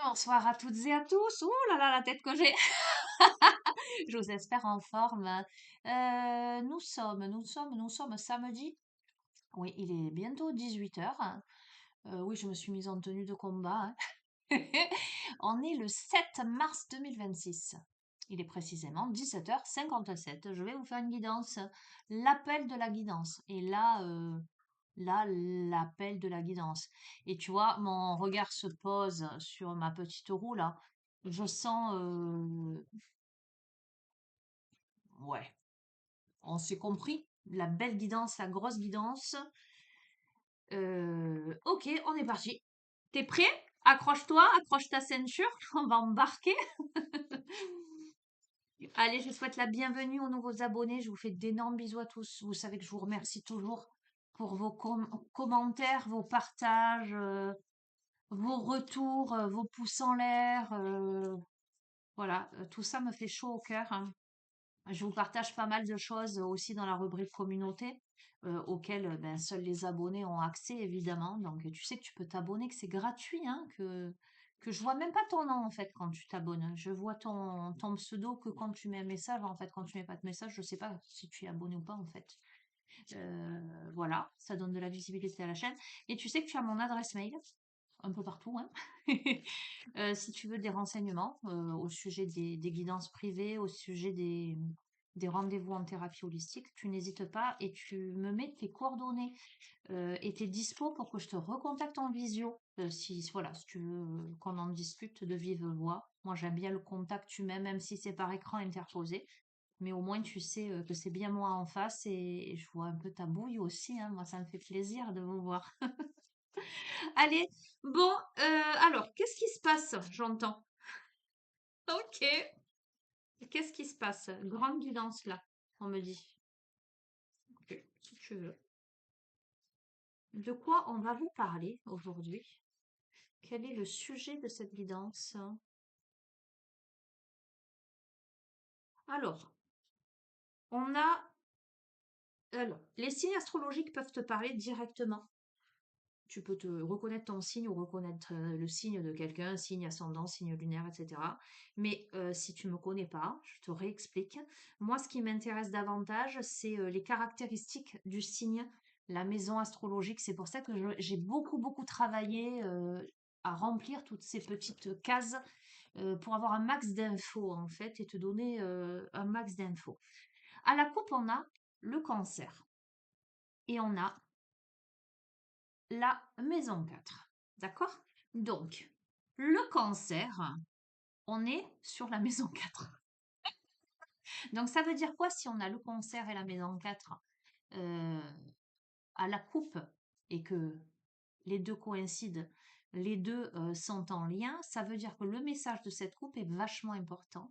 Bonsoir à toutes et à tous. Ouh là là, la tête que j'ai. Je vous espère en forme. Nous sommes samedi. Oui, il est bientôt 18 h. Oui, je me suis mise en tenue de combat, hein. On est le 7 mars 2026. Il est précisément 17 h 57. Je vais vous faire une guidance. L'appel de la guidance. Et là, l'appel de la guidance. Et tu vois, mon regard se pose sur ma petite roue là. Je sens, ouais, on s'est compris. La belle guidance, la grosse guidance. Ok, on est parti. T'es prêt? Accroche-toi, accroche ta ceinture, on va embarquer. Allez, je souhaite la bienvenue aux nouveaux abonnés. Je vous fais d'énormes bisous à tous. Vous savez que je vous remercie toujours pour vos commentaires, vos partages, vos retours, vos pouces en l'air. Voilà, tout ça me fait chaud au cœur, hein. Je vous partage pas mal de choses aussi dans la rubrique communauté, auxquelles ben, seuls les abonnés ont accès, évidemment. Donc, tu sais que tu peux t'abonner, que c'est gratuit, hein, que je vois même pas ton nom, en fait, quand tu t'abonnes. Je vois ton pseudo que quand tu mets un message. En fait, quand tu mets pas de message, je sais pas si tu es abonné ou pas, en fait. Voilà, ça donne de la visibilité à la chaîne. Et tu sais que tu as mon adresse mail, un peu partout, hein. Si tu veux des renseignements au sujet des guidances privées, au sujet des rendez-vous en thérapie holistique, tu n'hésites pas et tu me mets tes coordonnées et tes dispos pour que je te recontacte en visio. Voilà, si tu veux qu'on en discute de vive voix. Moi, j'aime bien le contact humain, même si c'est par écran interposé. Mais au moins, tu sais que c'est bien moi en face et je vois un peu ta bouille aussi, hein. Moi, ça me fait plaisir de vous voir. Allez, bon, alors, qu'est-ce qui se passe? J'entends. Ok. Qu'est-ce qui se passe? Grande guidance là, on me dit. Ok, si tu veux. De quoi on va vous parler aujourd'hui? Quel est le sujet de cette guidance? Alors, on a. Alors, les signes astrologiques peuvent te parler directement. Tu peux te reconnaître ton signe ou reconnaître le signe de quelqu'un, signe ascendant, signe lunaire, etc. Mais si tu ne me connais pas, je te réexplique. Moi, ce qui m'intéresse davantage, c'est les caractéristiques du signe, la maison astrologique. C'est pour ça que j'ai beaucoup, beaucoup travaillé à remplir toutes ces petites cases pour avoir un max d'infos, en fait, et te donner un max d'infos. À la coupe, on a le cancer et on a la maison 4. D'accord? Donc, le cancer, on est sur la maison 4. Donc, ça veut dire quoi si on a le cancer et la maison 4 euh, à la coupe et que les deux coïncident, les deux sont en lien, ça veut dire que le message de cette coupe est vachement important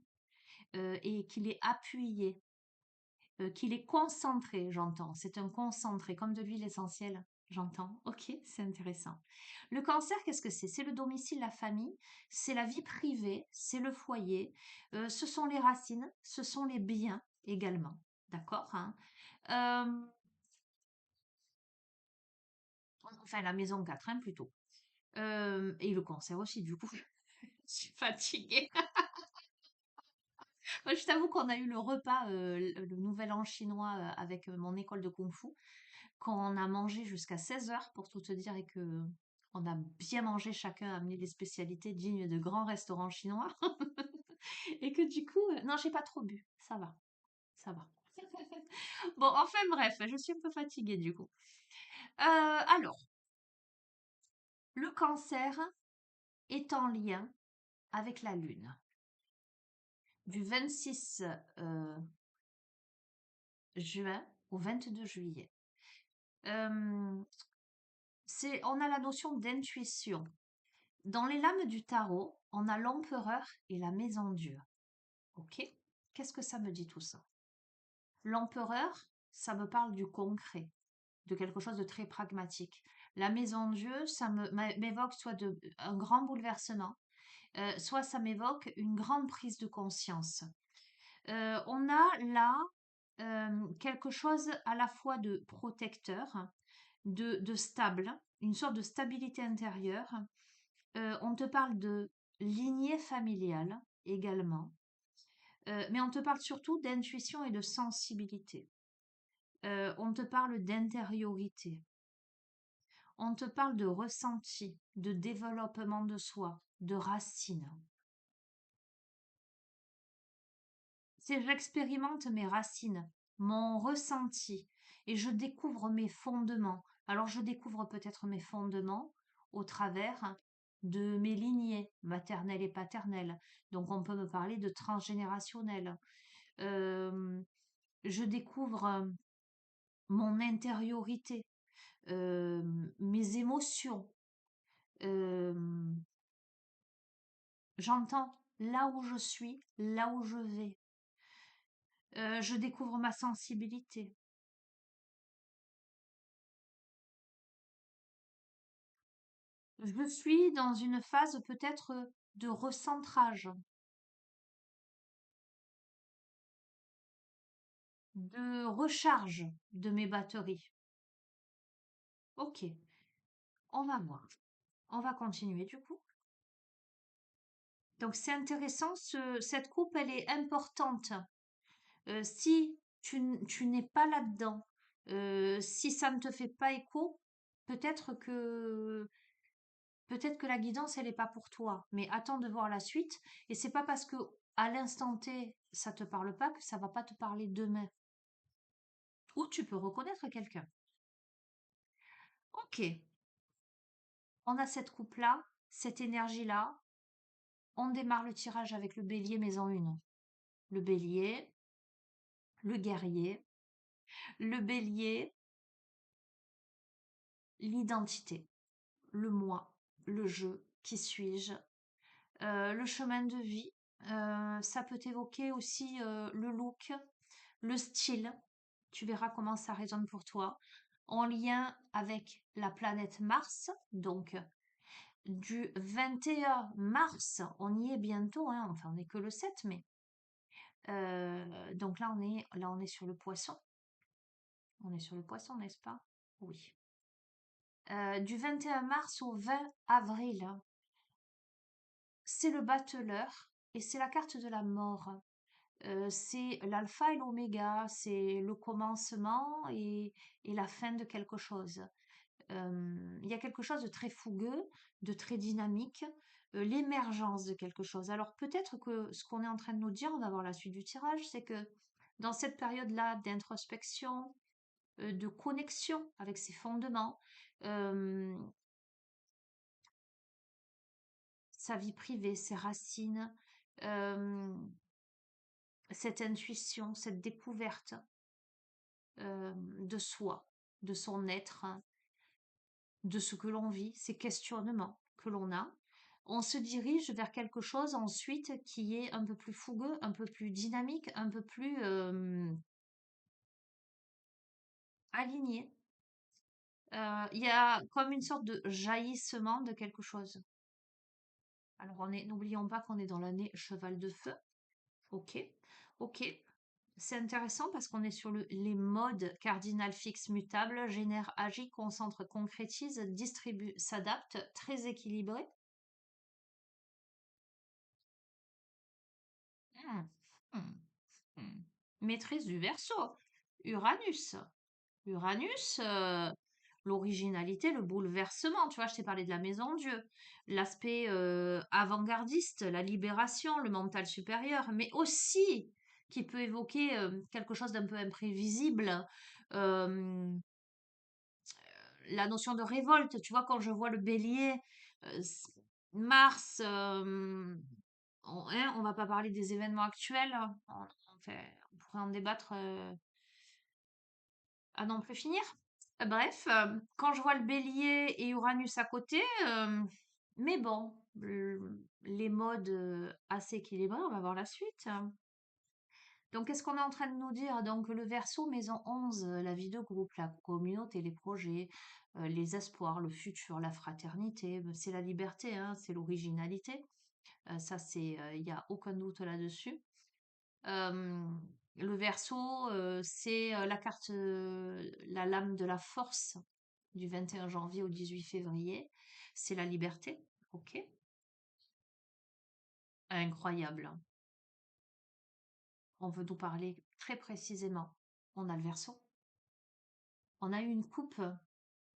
et qu'il est appuyé, qu'il est concentré, j'entends. C'est un concentré, comme de l'huile essentielle. J'entends. Ok, c'est intéressant. Le cancer, qu'est-ce que c'est? C'est le domicile, la famille, c'est la vie privée, c'est le foyer, ce sont les racines, ce sont les biens également. D'accord, hein. Euh, enfin, la maison 4, hein, plutôt. Et le cancer aussi, du coup. Je suis fatiguée. Je t'avoue qu'on a eu le repas, le nouvel an chinois avec mon école de kung-fu. Quand on a mangé jusqu'à 16 h, pour tout te dire, et que on a bien mangé, chacun a amené des spécialités dignes de grands restaurants chinois. Et que du coup, non, j'ai pas trop bu. Ça va, ça va. Bon, enfin bref, je suis un peu fatiguée du coup. Alors, le cancer est en lien avec la Lune. Du 26 juin au 22 juillet. Euh, on a la notion d'intuition. Dans les lames du tarot, on a l'empereur et la maison Dieu. Ok? Qu'est-ce que ça me dit tout ça? L'empereur, ça me parle du concret, de quelque chose de très pragmatique. La maison Dieu, ça m'évoque soit un grand bouleversement, soit ça m'évoque une grande prise de conscience. On a là quelque chose à la fois de protecteur, de stable, une sorte de stabilité intérieure. On te parle de lignée familiale également. Mais on te parle surtout d'intuition et de sensibilité. On te parle d'intériorité. On te parle de ressenti, de développement de soi, de racines. C'est j'expérimente mes racines, mon ressenti, et je découvre mes fondements. Alors je découvre peut-être mes fondements au travers de mes lignées maternelles et paternelles. Donc on peut me parler de transgénérationnel. Euh, je découvre mon intériorité, euh, mes émotions. Euh, J'entends là où je suis, là où je vais. Je découvre ma sensibilité. Je suis dans une phase peut-être de recentrage, de recharge de mes batteries. Ok, on va voir. On va continuer du coup. Donc c'est intéressant, cette coupe, elle est importante. Si tu n'es pas là-dedans, si ça ne te fait pas écho, peut-être que peut-être que la guidance, elle n'est pas pour toi. Mais attends de voir la suite. Et c'est pas parce que à l'instant T, ça te parle pas que ça va pas te parler demain. Ou tu peux reconnaître quelqu'un. Ok, on a cette coupe-là, cette énergie-là. On démarre le tirage avec le bélier, mais en une. Le bélier, le guerrier, le bélier, l'identité, le moi, le je, qui suis-je, le chemin de vie. Ça peut évoquer aussi le look, le style. Tu verras comment ça résonne pour toi. En lien avec la planète Mars, donc du 21 mars, on y est bientôt, hein, enfin on n'est que le 7 mai. Donc là on est sur le poisson. On est sur le poisson, n'est-ce pas? Oui. Du 21 mars au 20 avril, c'est le battleur et c'est la carte de la mort. C'est l'alpha et l'oméga, c'est le commencement et la fin de quelque chose. Il y a quelque chose de très fougueux, de très dynamique, l'émergence de quelque chose. Alors peut-être que ce qu'on est en train de nous dire, on va voir la suite du tirage, c'est que dans cette période-là d'introspection, de connexion avec ses fondements, euh, sa vie privée, ses racines, euh, cette intuition, cette découverte de soi, de son être, hein, de ce que l'on vit, ces questionnements que l'on a, on se dirige vers quelque chose ensuite qui est un peu plus fougueux, un peu plus dynamique, un peu plus aligné. Il y a comme une sorte de jaillissement de quelque chose. Alors n'oublions pas qu'on est dans l'année cheval de feu. Ok, ok. C'est intéressant parce qu'on est sur les modes cardinal fixe mutable, génère, agit, concentre, concrétise, distribue, s'adapte, très équilibré. Hmm, hmm, hmm. Maîtrise du Verseau. Uranus. Uranus, l'originalité, le bouleversement. Tu vois, je t'ai parlé de la maison Dieu. L'aspect avant-gardiste, la libération, le mental supérieur, mais aussi qui peut évoquer quelque chose d'un peu imprévisible. euh, la notion de révolte, tu vois, quand je vois le bélier, euh, s- Mars, on va pas parler des événements actuels, on pourrait en débattre à n'en plus finir. Bref, quand je vois le bélier et Uranus à côté, mais bon, les modes assez équilibrés, on va voir la suite. Donc, qu'est-ce qu'on est en train de nous dire? Donc, le Verseau, maison 11, la vie de groupe, la communauté, les projets, les espoirs, le futur, la fraternité, c'est la liberté, hein, c'est l'originalité. Ça, il n'y a aucun doute là-dessus. Euh, le Verseau, c'est la carte, la lame de la force du 21 janvier au 18 février. C'est la liberté, ok? Incroyable. On veut nous parler très précisément. On a le Verseau. On a eu une coupe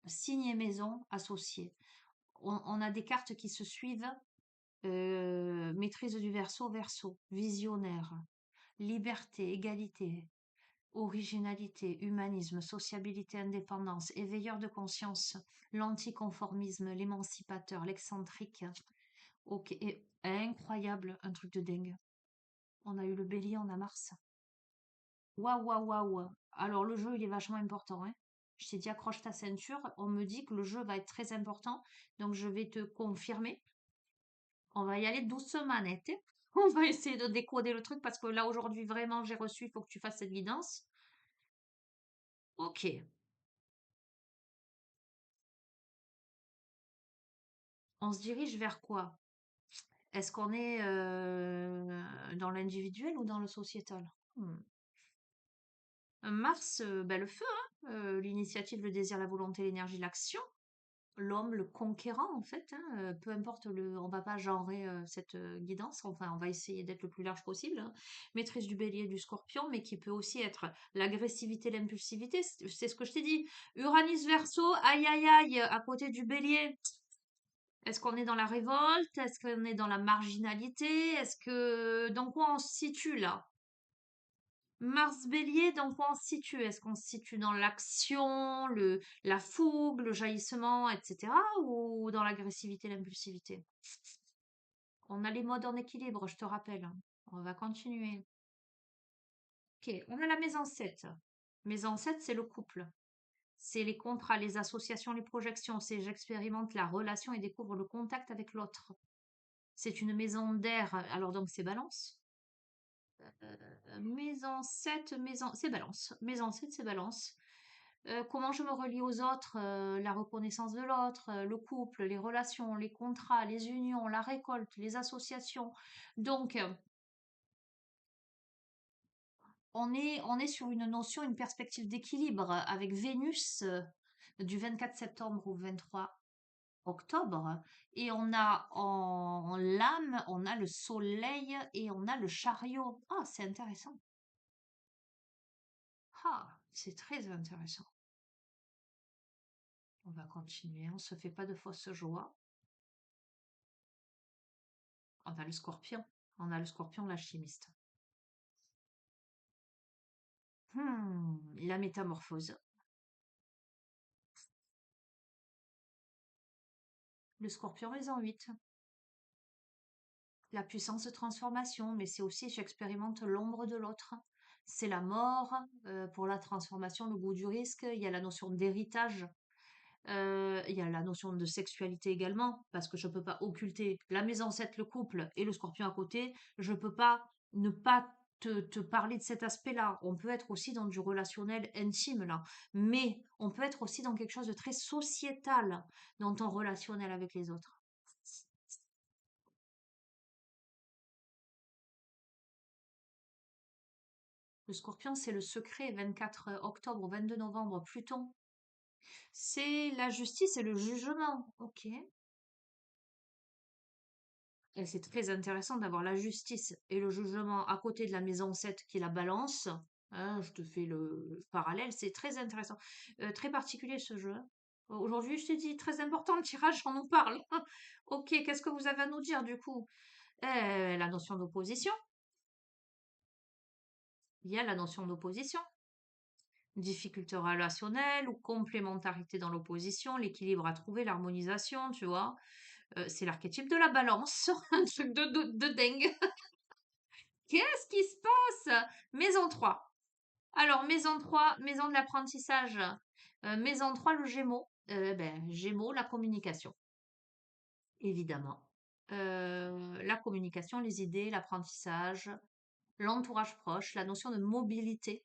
signe maison associée. On a des cartes qui se suivent. Maîtrise du Verseau, Verseau, visionnaire, liberté, égalité, originalité, humanisme, sociabilité, indépendance, éveilleur de conscience, l'anticonformisme, l'émancipateur, l'excentrique. Ok, et incroyable, un truc de dingue. On a eu le bélier, on a Mars. Waouh, waouh, waouh. Alors le jeu, il est vachement important, hein. Je t'ai dit accroche ta ceinture. On me dit que le jeu va être très important, donc je vais te confirmer. On va y aller doucement, net, hein. On va essayer de décoder le truc parce que là aujourd'hui vraiment j'ai reçu, il faut que tu fasses cette guidance. Ok. On se dirige vers quoi? Est-ce qu'on est dans l'individuel ou dans le sociétal? Hmm. Mars, ben, le feu, hein, l'initiative, le désir, la volonté, l'énergie, l'action. L'homme, le conquérant, en fait, hein, peu importe on va pas genrer cette guidance, enfin, on va essayer d'être le plus large possible, hein. Maîtrise du bélier, du scorpion, mais qui peut aussi être l'agressivité, l'impulsivité, c'est ce que je t'ai dit. Uranus verso, aïe aïe aïe, à côté du bélier. Est-ce qu'on est dans la révolte? Est-ce qu'on est dans la marginalité? Dans quoi on se situe là? Mars Bélier, dans quoi on se situe? Est-ce qu'on se situe dans l'action, la fougue, le jaillissement, etc. ou dans l'agressivité, l'impulsivité? On a les modes en équilibre, je te rappelle, hein. On va continuer. Ok, on a la maison 7. Maison 7, c'est le couple. C'est les contrats, les associations, les projections. C'est j'expérimente la relation et découvre le contact avec l'autre. C'est une maison d'air, alors donc c'est Balance. Maison 7, c'est Balance. Maison 7, c'est Balance. Comment je me relie aux autres, la reconnaissance de l'autre, le couple, les relations, les contrats, les unions, la récolte, les associations. Donc, on est sur une notion, une perspective d'équilibre avec Vénus du 24 septembre au 23 octobre. Et on a en lame, on a le soleil et on a le chariot. Ah, c'est intéressant. Ah, c'est très intéressant. On va continuer, on se fait pas de fausses joies. On a le scorpion. On a le scorpion, l'alchimiste. La métamorphose. Le scorpion maison 8. La puissance de transformation, mais c'est aussi j'expérimente l'ombre de l'autre. C'est la mort pour la transformation, le goût du risque. Il y a la notion d'héritage. Il y a la notion de sexualité également, parce que je ne peux pas occulter la maison 7, le couple, et le scorpion à côté. Je ne peux pas ne pas te parler de cet aspect-là. On peut être aussi dans du relationnel intime, là. Mais on peut être aussi dans quelque chose de très sociétal dans ton relationnel avec les autres. Le scorpion, c'est le secret, 24 octobre, 22 novembre, Pluton. C'est la justice et le jugement. Ok. Et c'est très intéressant d'avoir la justice et le jugement à côté de la maison 7 qui est la balance. Hein, je te fais le parallèle, c'est très intéressant. Très particulier ce jeu, hein. Aujourd'hui, je t'ai dit, très important le tirage, on en parle. Ok, qu'est-ce que vous avez à nous dire du coup? La notion d'opposition. Il y a la notion d'opposition. Difficulté relationnelle ou complémentarité dans l'opposition, l'équilibre à trouver, l'harmonisation, tu vois. C'est l'archétype de la balance, un truc de dingue. Qu'est-ce qui se passe? Maison 3. Alors, maison 3, maison de l'apprentissage. Maison 3, le Gémeaux. Gémeaux, la communication, évidemment. La communication, les idées, l'apprentissage, l'entourage proche, la notion de mobilité,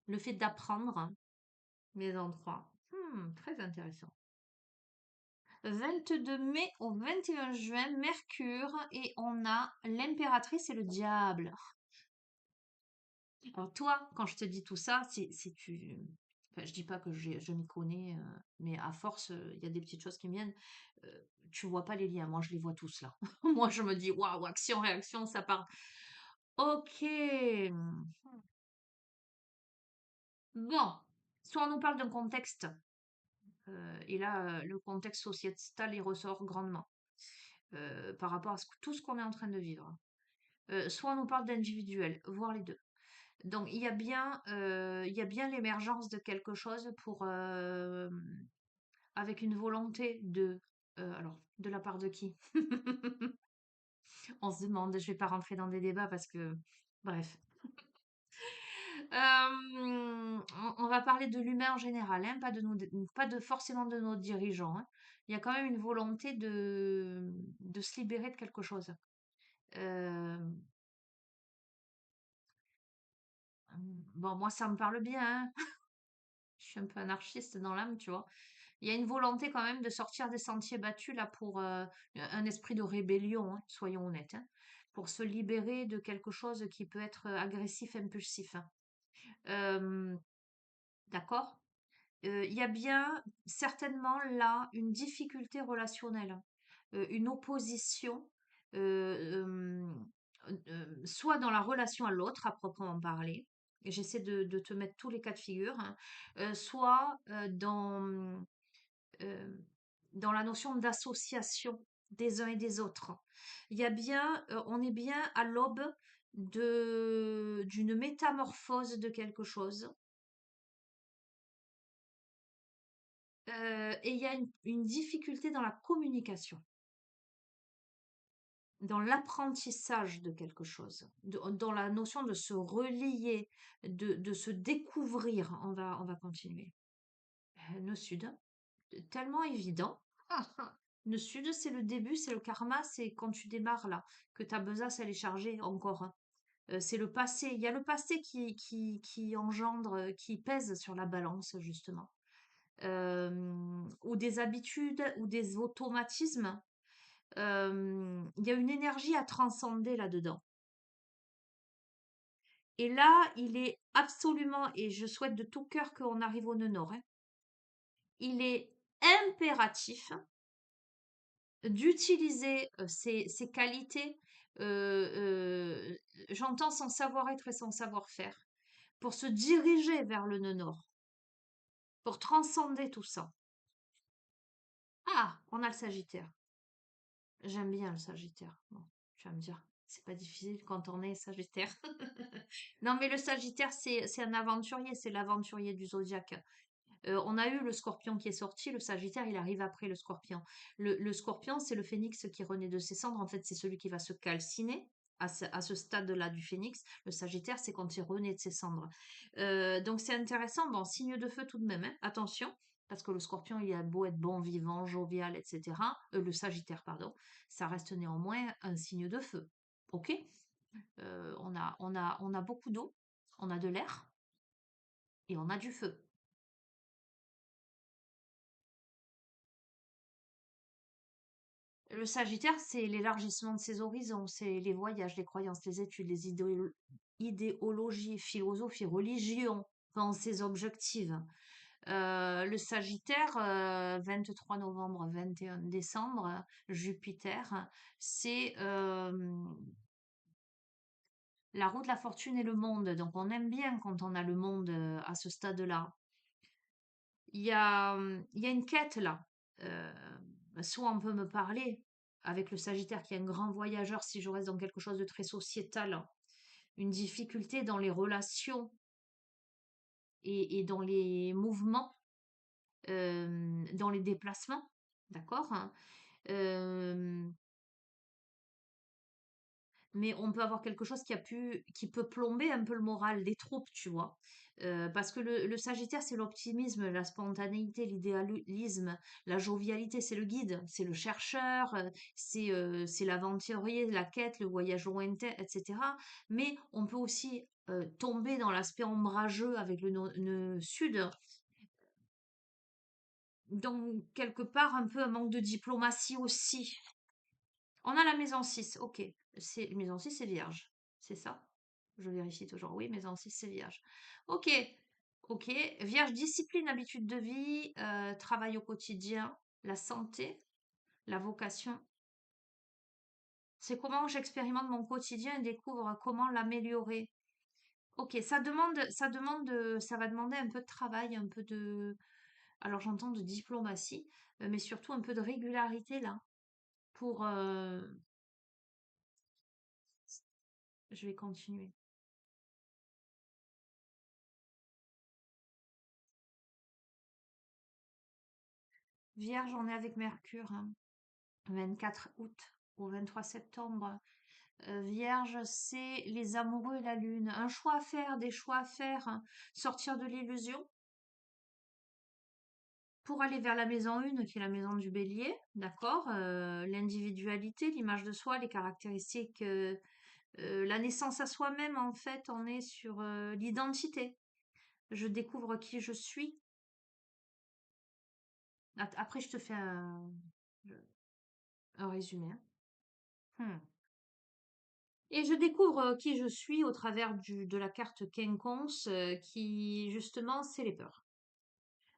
le fait d'apprendre. Maison 3. Très intéressant. 22 mai au 21 juin, Mercure, et on a l'impératrice et le diable. Alors toi, quand je te dis tout ça, si tu Enfin, je dis pas que je m'y connais, mais à force, il y a des petites choses qui me viennent. Tu vois pas les liens. Moi, je les vois tous là. Moi, je me dis, waouh, action, réaction, ça part. Ok. Bon. Soit on nous parle d'un contexte, et là, le contexte sociétal, il ressort grandement par rapport à tout ce qu'on est en train de vivre. Soit on nous parle d'individuel, voire les deux. Donc, il y a bien l'émergence de quelque chose avec une volonté alors, de la part de qui? On se demande, je vais pas rentrer dans des débats parce que, bref. On va parler de l'humain en général, hein, pas de forcément de nos dirigeants, hein. Il y a quand même une volonté de se libérer de quelque chose. Euh, bon, moi, ça me parle bien, hein. Je suis un peu anarchiste dans l'âme, tu vois. Il y a une volonté quand même de sortir des sentiers battus là pour un esprit de rébellion, hein, soyons honnêtes, hein, pour se libérer de quelque chose qui peut être agressif, impulsif, hein. Euh, d'accord? Il y a bien certainement là une difficulté relationnelle, hein, une opposition, euh, soit dans la relation à l'autre, à proprement parler, et j'essaie de te mettre tous les cas de figure, hein, soit euh, dans la notion d'association des uns et des autres. On est bien à l'aube d'une métamorphose de quelque chose. Et il y a une difficulté dans la communication, dans l'apprentissage de quelque chose, dans la notion de se relier, de se découvrir. On va continuer. Le sud, tellement évident. Le sud, c'est le début, c'est le karma, c'est quand tu démarres là, que ta besace, elle est chargée encore, hein. C'est le passé. Il y a le passé qui engendre, qui pèse sur la balance, justement. Ou des habitudes, ou des automatismes. Il y a une énergie à transcender là-dedans. Et là, il est absolument, et je souhaite de tout cœur qu'on arrive au nœud nord, hein, il est impératif d'utiliser ses qualités, j'entends son savoir-être et son savoir-faire, pour se diriger vers le nœud nord, pour transcender tout ça. Ah, on a le Sagittaire. J'aime bien le Sagittaire. Bon, tu vas me dire, c'est pas difficile quand on est Sagittaire. Non, mais le Sagittaire, c'est un aventurier, c'est l'aventurier du zodiaque. On a eu le Scorpion qui est sorti, le Sagittaire, il arrive après le Scorpion. Le Scorpion, c'est le phénix qui renaît de ses cendres. En fait, c'est celui qui va se calciner à ce stade-là du phénix. Le Sagittaire, c'est quand il renaît de ses cendres. Donc, c'est intéressant. Bon, signe de feu tout de même, hein. Attention, parce que le Scorpion, il a beau être bon vivant, jovial, etc. Le Sagittaire, pardon, ça reste néanmoins un signe de feu. Ok? On a beaucoup d'eau, on a de l'air et on a du feu. Le Sagittaire, c'est l'élargissement de ses horizons, c'est les voyages, les croyances, les études, les idéologies, philosophie, religion, pensées objectives. Le Sagittaire, 23 novembre, 21 décembre, Jupiter, c'est la roue de la fortune et le monde. Donc on aime bien quand on a le monde à ce stade-là. Il y a une quête là. Euh, Soit on peut me parler avec le Sagittaire qui est un grand voyageur si je reste dans quelque chose de très sociétal, une difficulté dans les relations et dans les mouvements, dans les déplacements, d'accord, hein. Euh, mais on peut avoir quelque chose qui peut plomber un peu le moral des troupes, tu vois. Parce que le Sagittaire, c'est l'optimisme, la spontanéité, l'idéalisme, la jovialité, c'est le guide, c'est le chercheur, c'est l'aventurier, la quête, le voyage lointain, etc. Mais on peut aussi tomber dans l'aspect ombrageux avec le nœud sud, donc quelque part un peu un manque de diplomatie aussi. On a la maison 6, ok. Maison 6, c'est vierge. C'est ça? Je vérifie toujours. Oui, maison 6, c'est vierge. Ok. Ok. Vierge, discipline, habitude de vie, travail au quotidien, la santé, la vocation. C'est comment j'expérimente mon quotidien et découvre comment l'améliorer. Ok, ça va demander un peu de travail, un peu de, alors j'entends de diplomatie, mais surtout un peu de régularité là. Pour, je vais continuer. Vierge, on est avec Mercure, hein, 24 août au 23 septembre. Vierge, c'est les amoureux et la lune. Un choix à faire, des choix à faire, hein. Sortir de l'illusion pour aller vers la maison 1, qui est la maison du bélier, d'accord? L'individualité, l'image de soi, les caractéristiques, la naissance à soi-même, en fait, on est sur l'identité. Je découvre qui je suis. Après, je te fais un résumé, hein. Hmm. Et je découvre qui je suis au travers de la carte Quinconce, qui justement, c'est les peurs.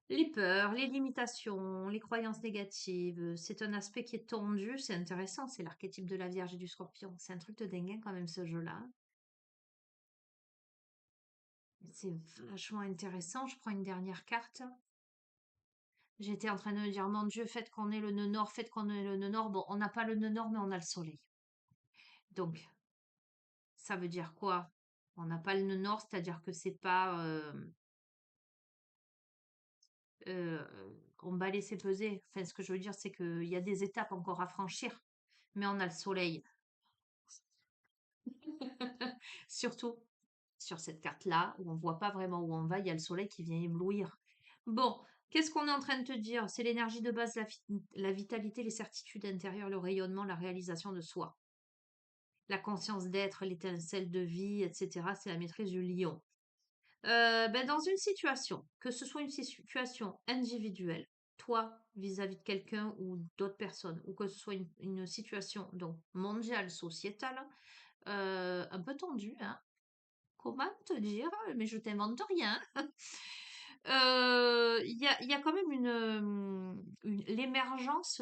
Les peurs, les limitations, les croyances négatives, c'est un aspect qui est tendu, c'est intéressant, c'est l'archétype de la Vierge et du Scorpion. C'est un truc de dingue hein, quand même ce jeu-là. C'est vachement intéressant. Je prends une dernière carte. J'étais en train de me dire, mon Dieu, faites qu'on ait le nœud nord, faites qu'on ait le nœud nord. Bon, on n'a pas le nœud nord, mais on a le soleil. Donc, ça veut dire quoi? On n'a pas le nœud nord, c'est-à-dire que c'est pas euh, on va laisser peser. Enfin, ce que je veux dire, c'est qu'il y a des étapes encore à franchir, mais on a le soleil. Surtout sur cette carte-là, où on voit pas vraiment où on va, il y a le soleil qui vient éblouir. Bon, qu'est-ce qu'on est en train de te dire? C'est l'énergie de base, la vitalité, les certitudes intérieures, le rayonnement, la réalisation de soi. La conscience d'être, l'étincelle de vie, etc. C'est la maîtrise du lion. Ben, dans une situation, que ce soit une situation individuelle, toi vis-à-vis de quelqu'un ou d'autres personnes, ou que ce soit une situation donc mondiale, sociétale, un peu tendue, hein. Comment te dire? Mais je t'invente rien. Il y a quand même l'émergence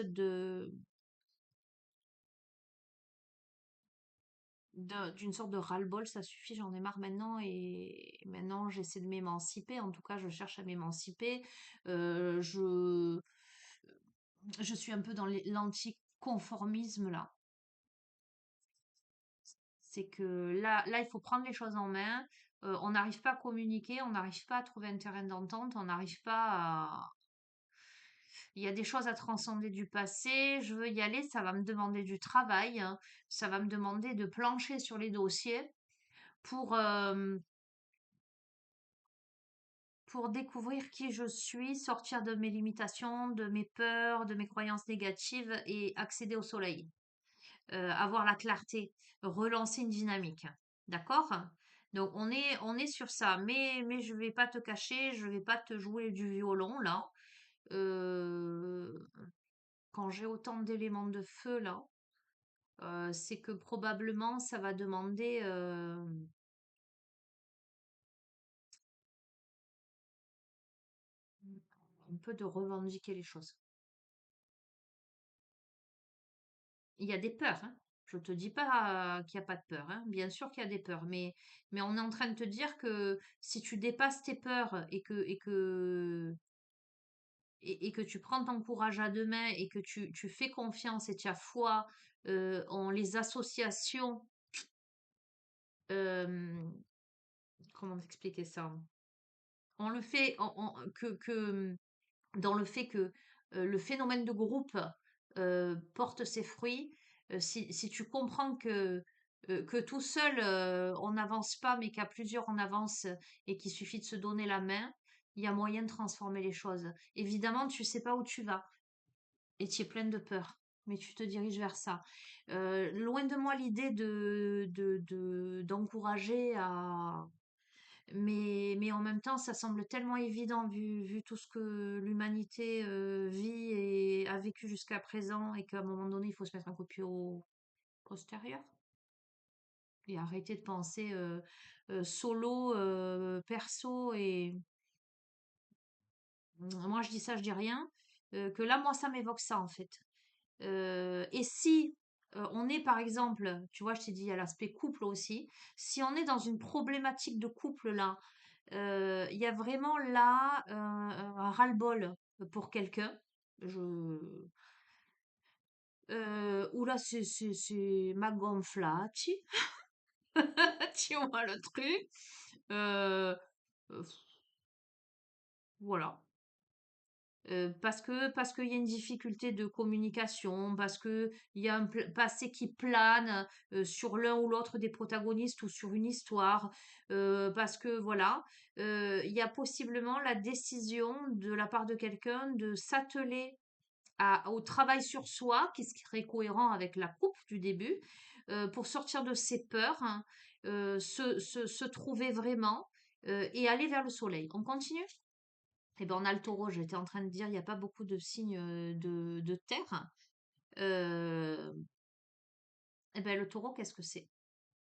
d'une sorte de ras-le-bol, ça suffit, j'en ai marre maintenant et maintenant j'essaie de m'émanciper. En tout cas, je cherche à m'émanciper. Je suis un peu dans l'anticonformisme là. C'est que là, il faut prendre les choses en main. On n'arrive pas à communiquer, on n'arrive pas à trouver un terrain d'entente, on n'arrive pas à, il y a des choses à transcender du passé, je veux y aller, ça va me demander du travail, hein. Ça va me demander de plancher sur les dossiers pour, pour découvrir qui je suis, sortir de mes limitations, de mes peurs, de mes croyances négatives et accéder au soleil. Avoir la clarté, relancer une dynamique. D'accord? Donc on est sur ça, mais je vais pas te cacher, je vais pas te jouer du violon là. Euh, Quand j'ai autant d'éléments de feu là, c'est que probablement ça va demander un peu de revendiquer les choses. Il y a des peurs, hein. Je te dis pas qu'il n'y a pas de peur, hein. Bien sûr qu'il y a des peurs, mais on est en train de te dire que si tu dépasses tes peurs et que tu prends ton courage à deux mains et que tu fais confiance et tu as foi en les associations, euh, comment t'expliquer ça? On le fait dans le fait que le phénomène de groupe porte ses fruits, si tu comprends que tout seul on n'avance pas, mais qu'à plusieurs on avance et qu'il suffit de se donner la main, il y a moyen de transformer les choses. Évidemment, tu sais pas où tu vas et tu es pleine de peur, mais tu te diriges vers ça. Loin de moi l'idée d'encourager à mais en même temps, ça semble tellement évident vu tout ce que l'humanité vit et a vécu jusqu'à présent et qu'à un moment donné, il faut se mettre un coup de pied au postérieur et arrêter de penser solo, perso et moi je dis ça, je dis rien, que là, moi, ça m'évoque ça en fait. Et si on est par exemple, tu vois, je t'ai dit, il y a l'aspect couple aussi, si on est dans une problématique de couple là, il y a vraiment là un ras-le-bol pour quelqu'un. Je... Ou là, c'est ma gonflati, tu vois le truc. Euh, euh, voilà. Parce qu'il y a une difficulté de communication, parce qu'il y a un passé qui plane sur l'un ou l'autre des protagonistes ou sur une histoire, parce que voilà, il y a possiblement la décision de la part de quelqu'un de s'atteler au travail sur soi, qui serait cohérent avec la coupe du début, pour sortir de ses peurs, hein, se trouver vraiment et aller vers le soleil. On continue? Eh ben, on a le taureau, j'étais en train de dire, il n'y a pas beaucoup de signes de terre. Euh, eh ben, le taureau, qu'est-ce que c'est?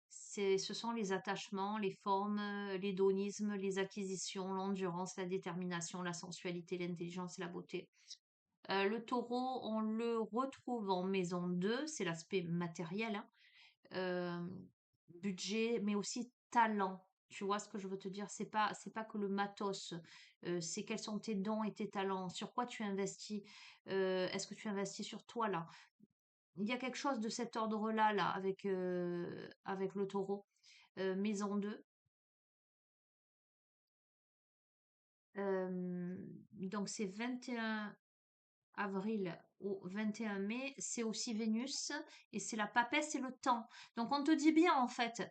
Ce sont les attachements, les formes, l'hédonisme, les acquisitions, l'endurance, la détermination, la sensualité, l'intelligence et la beauté. Le taureau, on le retrouve en maison 2, c'est l'aspect matériel, hein. euh, budget, mais aussi talent. Tu vois ce que je veux te dire? C'est pas que le matos. C'est quels sont tes dons et tes talents. Sur quoi tu investis? Est-ce que tu investis sur toi là? Il y a quelque chose de cet ordre-là là avec le taureau. Maison 2. Donc c'est 21 avril au 21 mai, c'est aussi Vénus et c'est la papesse et le temps. Donc on te dit bien en fait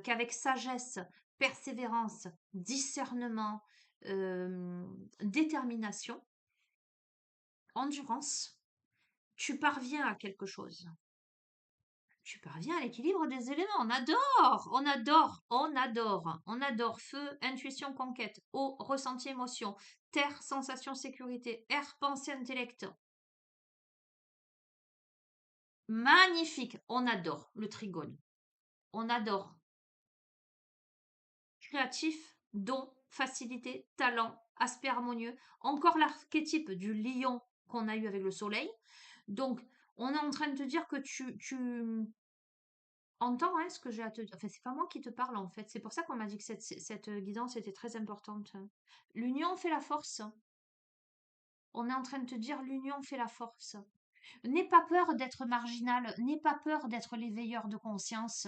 qu'avec sagesse, persévérance, discernement, euh, détermination, endurance, tu parviens à quelque chose. Tu parviens à l'équilibre des éléments. On adore, on adore, on adore, on adore. Feu, intuition, conquête. Eau, ressenti, émotion. Terre, sensation, sécurité. Air, pensée, intellect. Magnifique, on adore le trigone. On adore. Créatif, don, facilité, talent, aspect harmonieux. Encore l'archétype du lion qu'on a eu avec le soleil. Donc, on est en train de te dire que tu entends hein, ce que j'ai à te dire. Enfin, c'est pas moi qui te parle en fait. C'est pour ça qu'on m'a dit que cette guidance était très importante. L'union fait la force. On est en train de te dire l'union fait la force. N'aie pas peur d'être marginal, n'aie pas peur d'être l'éveilleur de conscience,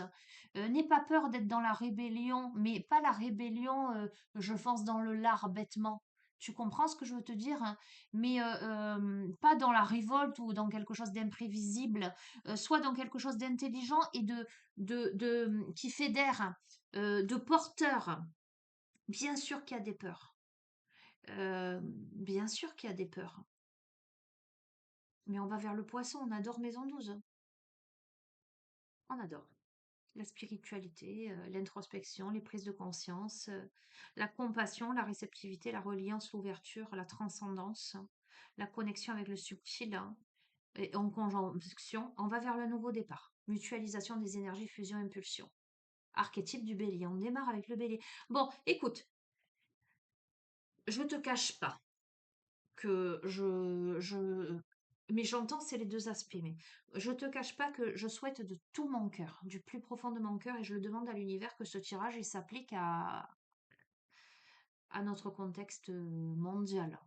n'aie pas peur d'être dans la rébellion, mais pas la rébellion, je fonce dans le lard bêtement. Tu comprends ce que je veux te dire, hein? Mais pas dans la révolte ou dans quelque chose d'imprévisible, soit dans quelque chose d'intelligent et qui fédère, de porteur. Bien sûr qu'il y a des peurs. Bien sûr qu'il y a des peurs. Mais on va vers le poisson, on adore Maison 12. On adore. La spiritualité, l'introspection, les prises de conscience, la compassion, la réceptivité, la reliance, l'ouverture, la transcendance, la connexion avec le subtil, hein, et en conjonction, on va vers le nouveau départ. Mutualisation des énergies, fusion, impulsion. Archétype du bélier. On démarre avec le bélier. Bon, écoute, je ne te cache pas que mais j'entends, c'est les deux aspects, mais je te cache pas que je souhaite de tout mon cœur, du plus profond de mon cœur, et je le demande à l'univers que ce tirage, il s'applique à notre contexte mondial,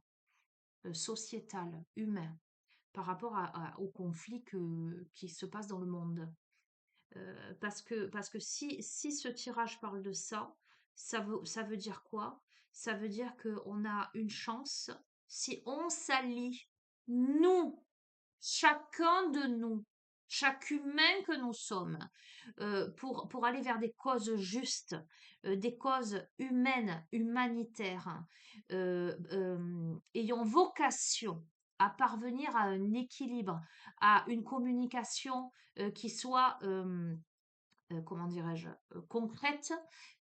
sociétal, humain, par rapport au conflit qui se passe dans le monde. Parce que si ce tirage parle de ça, ça veut dire quoi? Ça veut dire qu'on a une chance, si on s'allie, nous, chacun de nous, chaque humain que nous sommes, pour aller vers des causes justes, des causes humaines, humanitaires, ayant vocation à parvenir à un équilibre, à une communication qui soit, comment dirais-je, concrète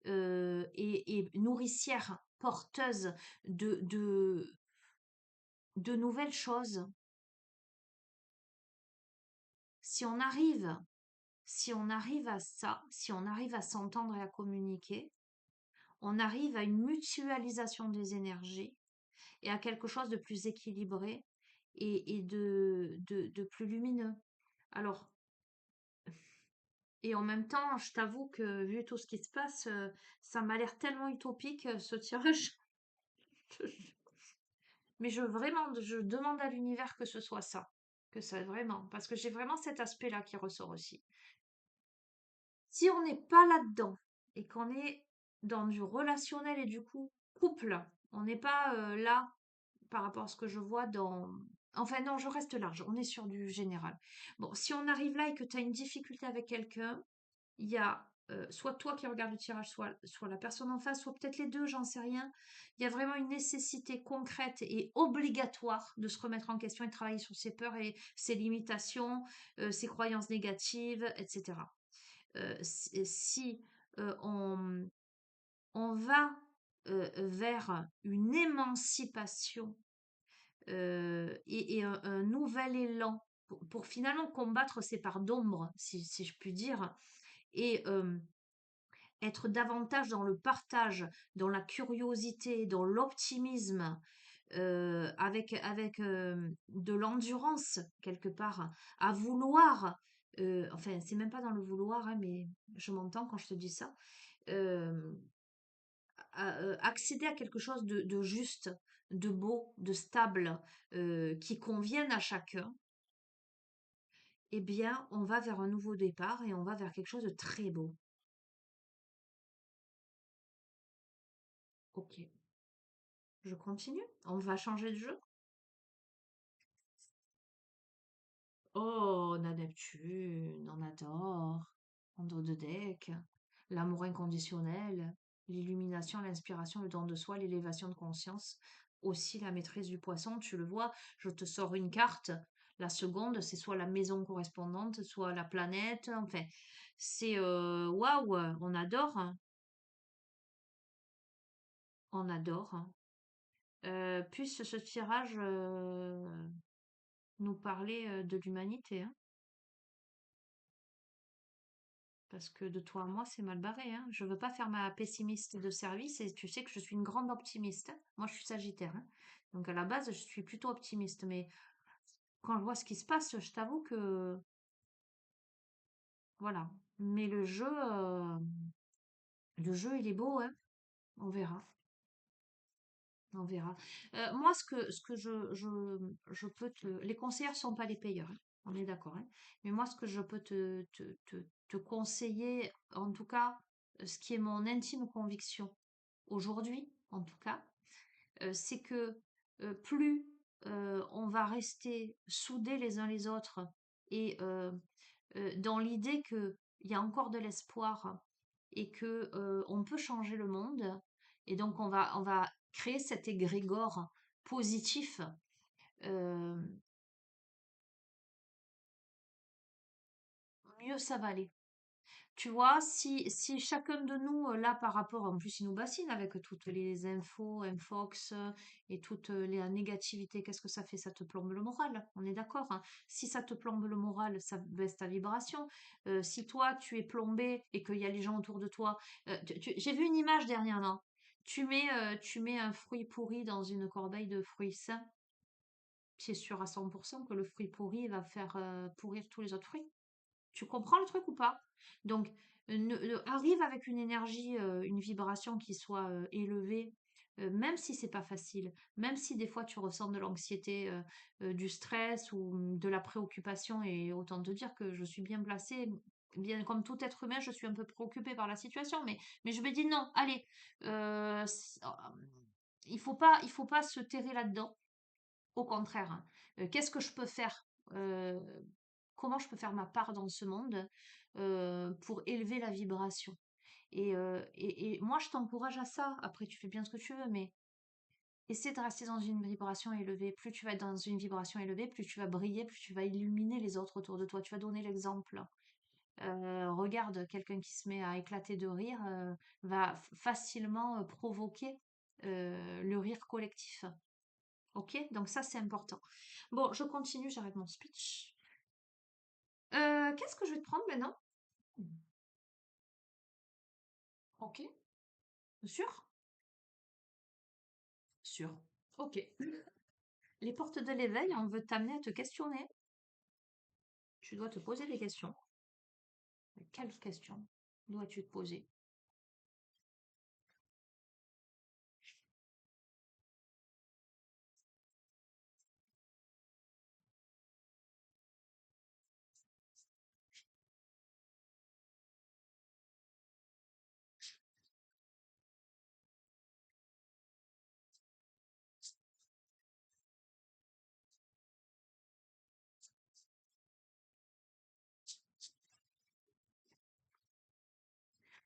et nourricière, porteuse de, de, de nouvelles choses. Si on arrive, si on arrive à ça, si on arrive à s'entendre et à communiquer, on arrive à une mutualisation des énergies et à quelque chose de plus équilibré et de plus lumineux. Alors, et en même temps, je t'avoue que vu tout ce qui se passe, ça m'a l'air tellement utopique, ce tirage. Mais je demande à l'univers que ce soit ça. Que ça, vraiment. Parce que j'ai vraiment cet aspect-là qui ressort aussi. Si on n'est pas là-dedans et qu'on est dans du relationnel et du coup couple, on n'est pas là par rapport à ce que je vois dans... Enfin non, je reste large, on est sur du général. Bon, si on arrive là et que tu as une difficulté avec quelqu'un, il y a soit toi qui regardes le tirage, soit la personne en face, soit peut-être les deux, j'en sais rien. Il y a vraiment une nécessité concrète et obligatoire de se remettre en question et de travailler sur ses peurs et ses limitations, ses croyances négatives, etc. Si on va vers une émancipation et un nouvel élan pour finalement combattre ces parts d'ombre, si je puis dire, et être davantage dans le partage, dans la curiosité, dans l'optimisme, avec de l'endurance quelque part, à vouloir, enfin c'est même pas dans le vouloir, hein, mais je m'entends quand je te dis ça, euh, accéder à quelque chose de juste, de beau, de stable, qui convienne à chacun, eh bien on va vers un nouveau départ et on va vers quelque chose de très beau. Ok, je continue. On va changer de jeu. Oh, on a Neptune, on adore. En dos de deck. L'amour inconditionnel, l'illumination, l'inspiration, le don de soi, l'élévation de conscience. Aussi la maîtrise du poisson, tu le vois, je te sors une carte. La seconde, c'est soit la maison correspondante, soit la planète. Enfin, c'est waouh, on adore, hein, on adore, hein. Puisse ce tirage nous parler de l'humanité, hein. Parce que de toi à moi, c'est mal barré, hein. Je veux pas faire ma pessimiste de service et tu sais que je suis une grande optimiste, hein. Moi, je suis Sagittaire, hein. Donc à la base, je suis plutôt optimiste. Mais quand je vois ce qui se passe, je t'avoue que voilà. Mais le jeu, il est beau, hein. On verra. On verra. Moi, ce que je peux te... Les conseillers sont pas les payeurs, hein. On est d'accord, hein. Mais moi, ce que je peux te conseiller, en tout cas, ce qui est mon intime conviction aujourd'hui, en tout cas, c'est que plus on va rester soudés les uns les autres et dans l'idée qu'il y a encore de l'espoir et que on peut changer le monde, et donc on va créer cet égrégore positif, euh, mieux ça va aller. Tu vois, si chacun de nous, là, par rapport, en plus, il nous bassine avec toutes les infos, infox, et toute la négativité, qu'est-ce que ça fait? Ça te plombe le moral, on est d'accord, hein. Si ça te plombe le moral, ça baisse ta vibration. Si toi, tu es plombé et qu'il y a les gens autour de toi, j'ai vu une image dernièrement. Tu mets un fruit pourri dans une corbeille de fruits sains, c'est sûr à 100% que le fruit pourri va faire pourrir tous les autres fruits. Tu comprends le truc ou pas? Donc, arrive avec une énergie, une vibration qui soit élevée, même si c'est pas facile, même si des fois tu ressens de l'anxiété, du stress ou de la préoccupation, et autant te dire que je suis bien placée, bien comme tout être humain, je suis un peu préoccupée par la situation, mais je me dis non, allez, il faut pas se terrer là-dedans. Au contraire, hein. Qu'est-ce que je peux faire? Euh, Comment je peux faire ma part dans ce monde pour élever la vibration? Et moi, je t'encourage à ça. Après, tu fais bien ce que tu veux, mais essaie de rester dans une vibration élevée. Plus tu vas être dans une vibration élevée, plus tu vas briller, plus tu vas illuminer les autres autour de toi. Tu vas donner l'exemple. Regarde, quelqu'un qui se met à éclater de rire va facilement provoquer le rire collectif. Ok? Donc ça, c'est important. Bon, je continue, j'arrête mon speech. Qu'est-ce que je vais te prendre maintenant? Ok, sûr? Sûr. Ok. Les portes de l'éveil, on veut t'amener à te questionner. Tu dois te poser des questions. Quelles questions dois-tu te poser?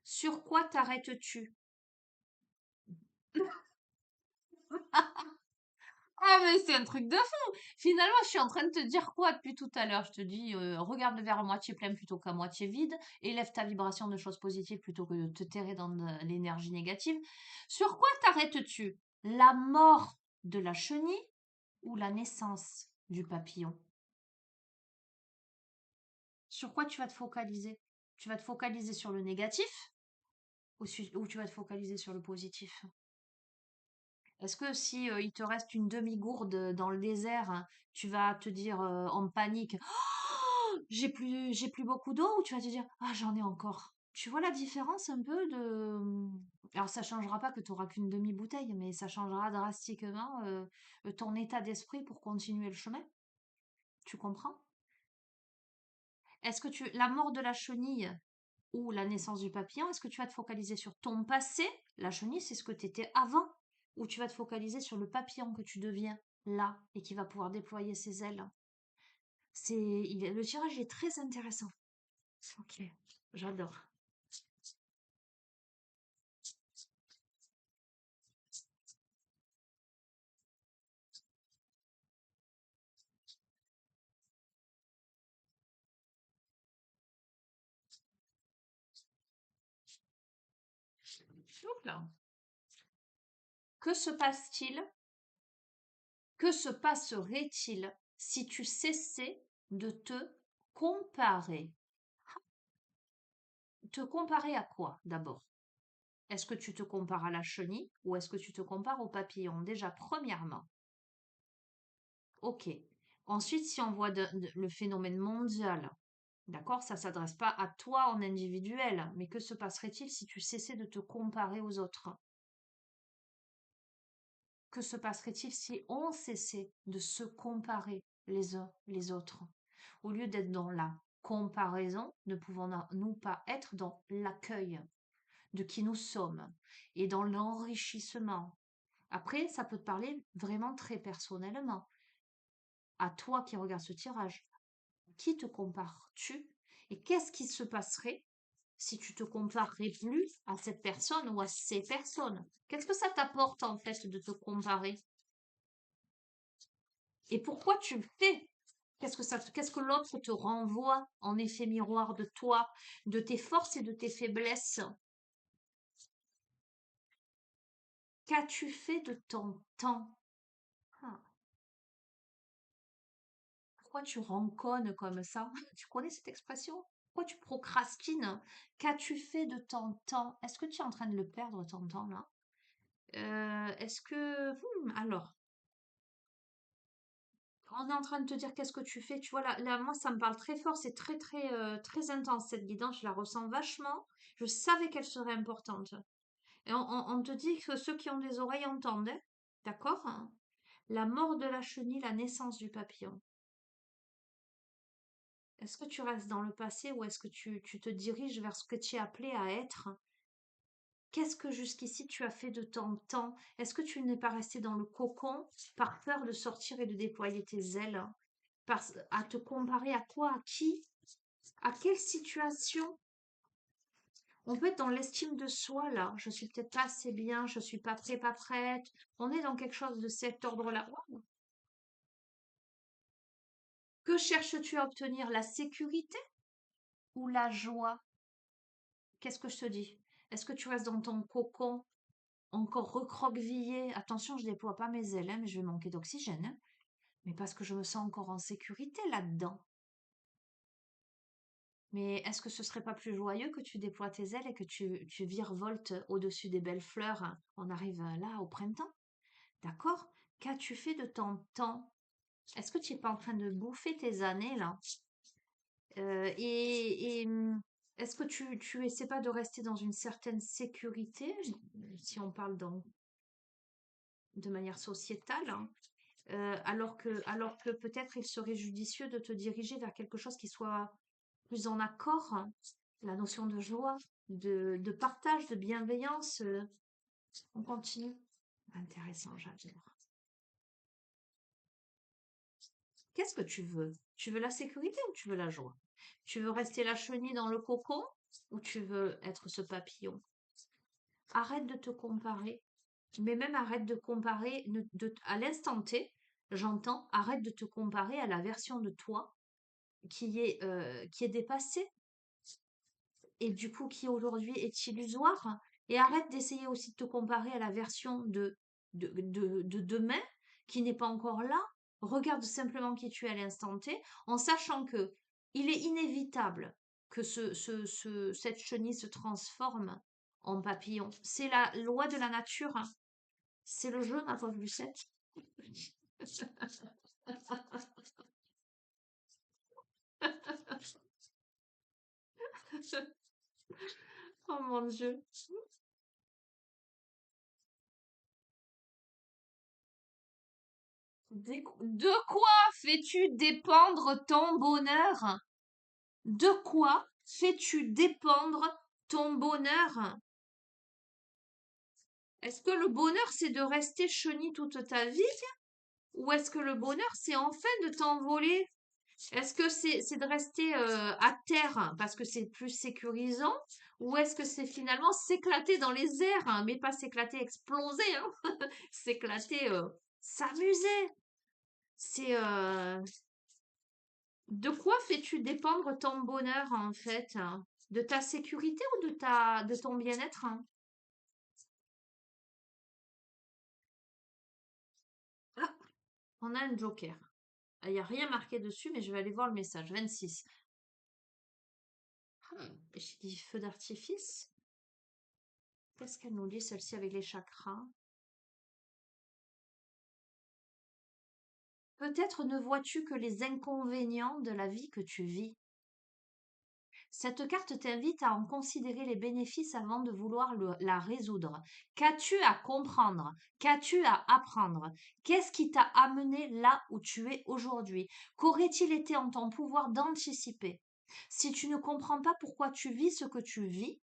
Sur quoi t'arrêtes-tu? Ah mais c'est un truc de fou! Finalement, je suis en train de te dire quoi depuis tout à l'heure? Je te dis, regarde le verre à moitié plein plutôt qu'à moitié vide, élève ta vibration de choses positives plutôt que de te terrer dans de l'énergie négative. Sur quoi t'arrêtes-tu? La mort de la chenille ou la naissance du papillon? Sur quoi tu vas te focaliser? Tu vas te focaliser sur le négatif ou tu vas te focaliser sur le positif? Est-ce que si il te reste une demi-gourde dans le désert, hein, tu vas te dire en panique, oh, j'ai plus beaucoup d'eau, ou tu vas te dire, ah, j'en ai encore. Tu vois la différence un peu de... Alors ça changera pas que tu auras qu'une demi-bouteille, mais ça changera drastiquement ton état d'esprit pour continuer le chemin. Tu comprends? Est-ce que la mort de la chenille ou la naissance du papillon, est-ce que tu vas te focaliser sur ton passé? La chenille, c'est ce que tu étais avant. Ou tu vas te focaliser sur le papillon que tu deviens là et qui va pouvoir déployer ses ailes. Le tirage est très intéressant. Ok, j'adore. Donc là, que se passe-t-il? Que se passerait-il si tu cessais de te comparer? Te comparer à quoi d'abord? Est-ce que tu te compares à la chenille ou est-ce que tu te compares au papillon? Déjà, premièrement, ok. Ensuite, si on voit le phénomène mondial, d'accord, ça s'adresse pas à toi en individuel, mais que se passerait-il si tu cessais de te comparer aux autres? Que se passerait-il si on cessait de se comparer les uns les autres? Au lieu d'être dans la comparaison, ne pouvons-nous pas être dans l'accueil de qui nous sommes et dans l'enrichissement? Après, ça peut te parler vraiment très personnellement. À toi qui regardes ce tirage, qui te compares-tu? Et qu'est-ce qui se passerait si tu te comparerais plus à cette personne ou à ces personnes? Qu'est-ce que ça t'apporte en fait de te comparer? Et pourquoi tu le fais? Qu'est-ce que l'autre te renvoie en effet miroir de toi, de tes forces et de tes faiblesses? Qu'as-tu fait de ton temps? Ah, pourquoi tu ranconnes comme ça? Tu connais cette expression? Pourquoi tu procrastines? Qu'as-tu fait de ton temps? Est-ce que tu es en train de le perdre ton temps là? Est-ce que... alors, on est en train de te dire qu'est-ce que tu fais. Tu vois, là, moi, ça me parle très fort. C'est très, très, très intense, cette guidance. Je la ressens vachement. Je savais qu'elle serait importante. Et on te dit que ceux qui ont des oreilles entendent, hein. D'accord? Hein. La mort de la chenille, la naissance du papillon. Est-ce que tu restes dans le passé ou est-ce que tu te diriges vers ce que tu es appelé à être? Qu'est-ce que jusqu'ici tu as fait de ton temps? Est-ce que tu n'es pas resté dans le cocon par peur de sortir et de déployer tes ailes? À te comparer à quoi? À qui? À quelle situation? On peut être dans l'estime de soi là. Je suis peut-être pas assez bien, je suis pas prêt, pas prête. On est dans quelque chose de cet ordre-là. Waouh. Que cherches-tu à obtenir? La sécurité ou la joie? Qu'est-ce que je te dis? Est-ce que tu restes dans ton cocon encore recroquevillé? Attention, je déploie pas mes ailes, hein, mais je vais manquer d'oxygène, hein. Mais parce que je me sens encore en sécurité là-dedans. Mais est-ce que ce serait pas plus joyeux que tu déploies tes ailes et que tu virevoltes au-dessus des belles fleurs? On arrive là au printemps, d'accord? Qu'as-tu fait de ton temps? Est-ce que tu n'es pas en train de bouffer tes années là? Est-ce que tu essaies pas de rester dans une certaine sécurité, si on parle de manière sociétale, hein, alors que peut-être il serait judicieux de te diriger vers quelque chose qui soit plus en accord, hein, la notion de joie, de partage, de bienveillance. On continue. Intéressant, j'adore. Qu'est-ce que tu veux? Tu veux la sécurité ou tu veux la joie? Tu veux rester la chenille dans le cocon ou tu veux être ce papillon? Arrête de te comparer. Mais même arrête de comparer à l'instant T, j'entends, arrête de te comparer à la version de toi qui est dépassée et du coup qui aujourd'hui est illusoire. Et arrête d'essayer aussi de te comparer à la version de demain qui n'est pas encore là. Regarde simplement qui tu es à l'instant T en sachant que il est inévitable que cette chenille se transforme en papillon. C'est la loi de la nature, hein. C'est le jeu, ma pauvre Lucette. Oh mon Dieu. De quoi fais-tu dépendre ton bonheur? De quoi fais-tu dépendre ton bonheur? Est-ce que le bonheur, c'est de rester chenille toute ta vie? Ou est-ce que le bonheur, c'est enfin de t'envoler? Est-ce que c'est de rester à terre parce que c'est plus sécurisant? Ou est-ce que c'est finalement s'éclater dans les airs, hein, mais pas s'éclater, exploser, hein, s'éclater, s'amuser? C'est de quoi fais-tu dépendre ton bonheur en fait, hein? De ta sécurité ou de ton bien-être, hein? Ah, on a un joker. Il n'y a rien marqué dessus, mais je vais aller voir le message. 26. J'ai dit feu d'artifice. Qu'est-ce qu'elle nous dit, celle-ci, avec les chakras? Peut-être ne vois-tu que les inconvénients de la vie que tu vis. Cette carte t'invite à en considérer les bénéfices avant de vouloir la résoudre. Qu'as-tu à comprendre? Qu'as-tu à apprendre? Qu'est-ce qui t'a amené là où tu es aujourd'hui? Qu'aurait-il été en ton pouvoir d'anticiper? Si tu ne comprends pas pourquoi tu vis ce que tu vis,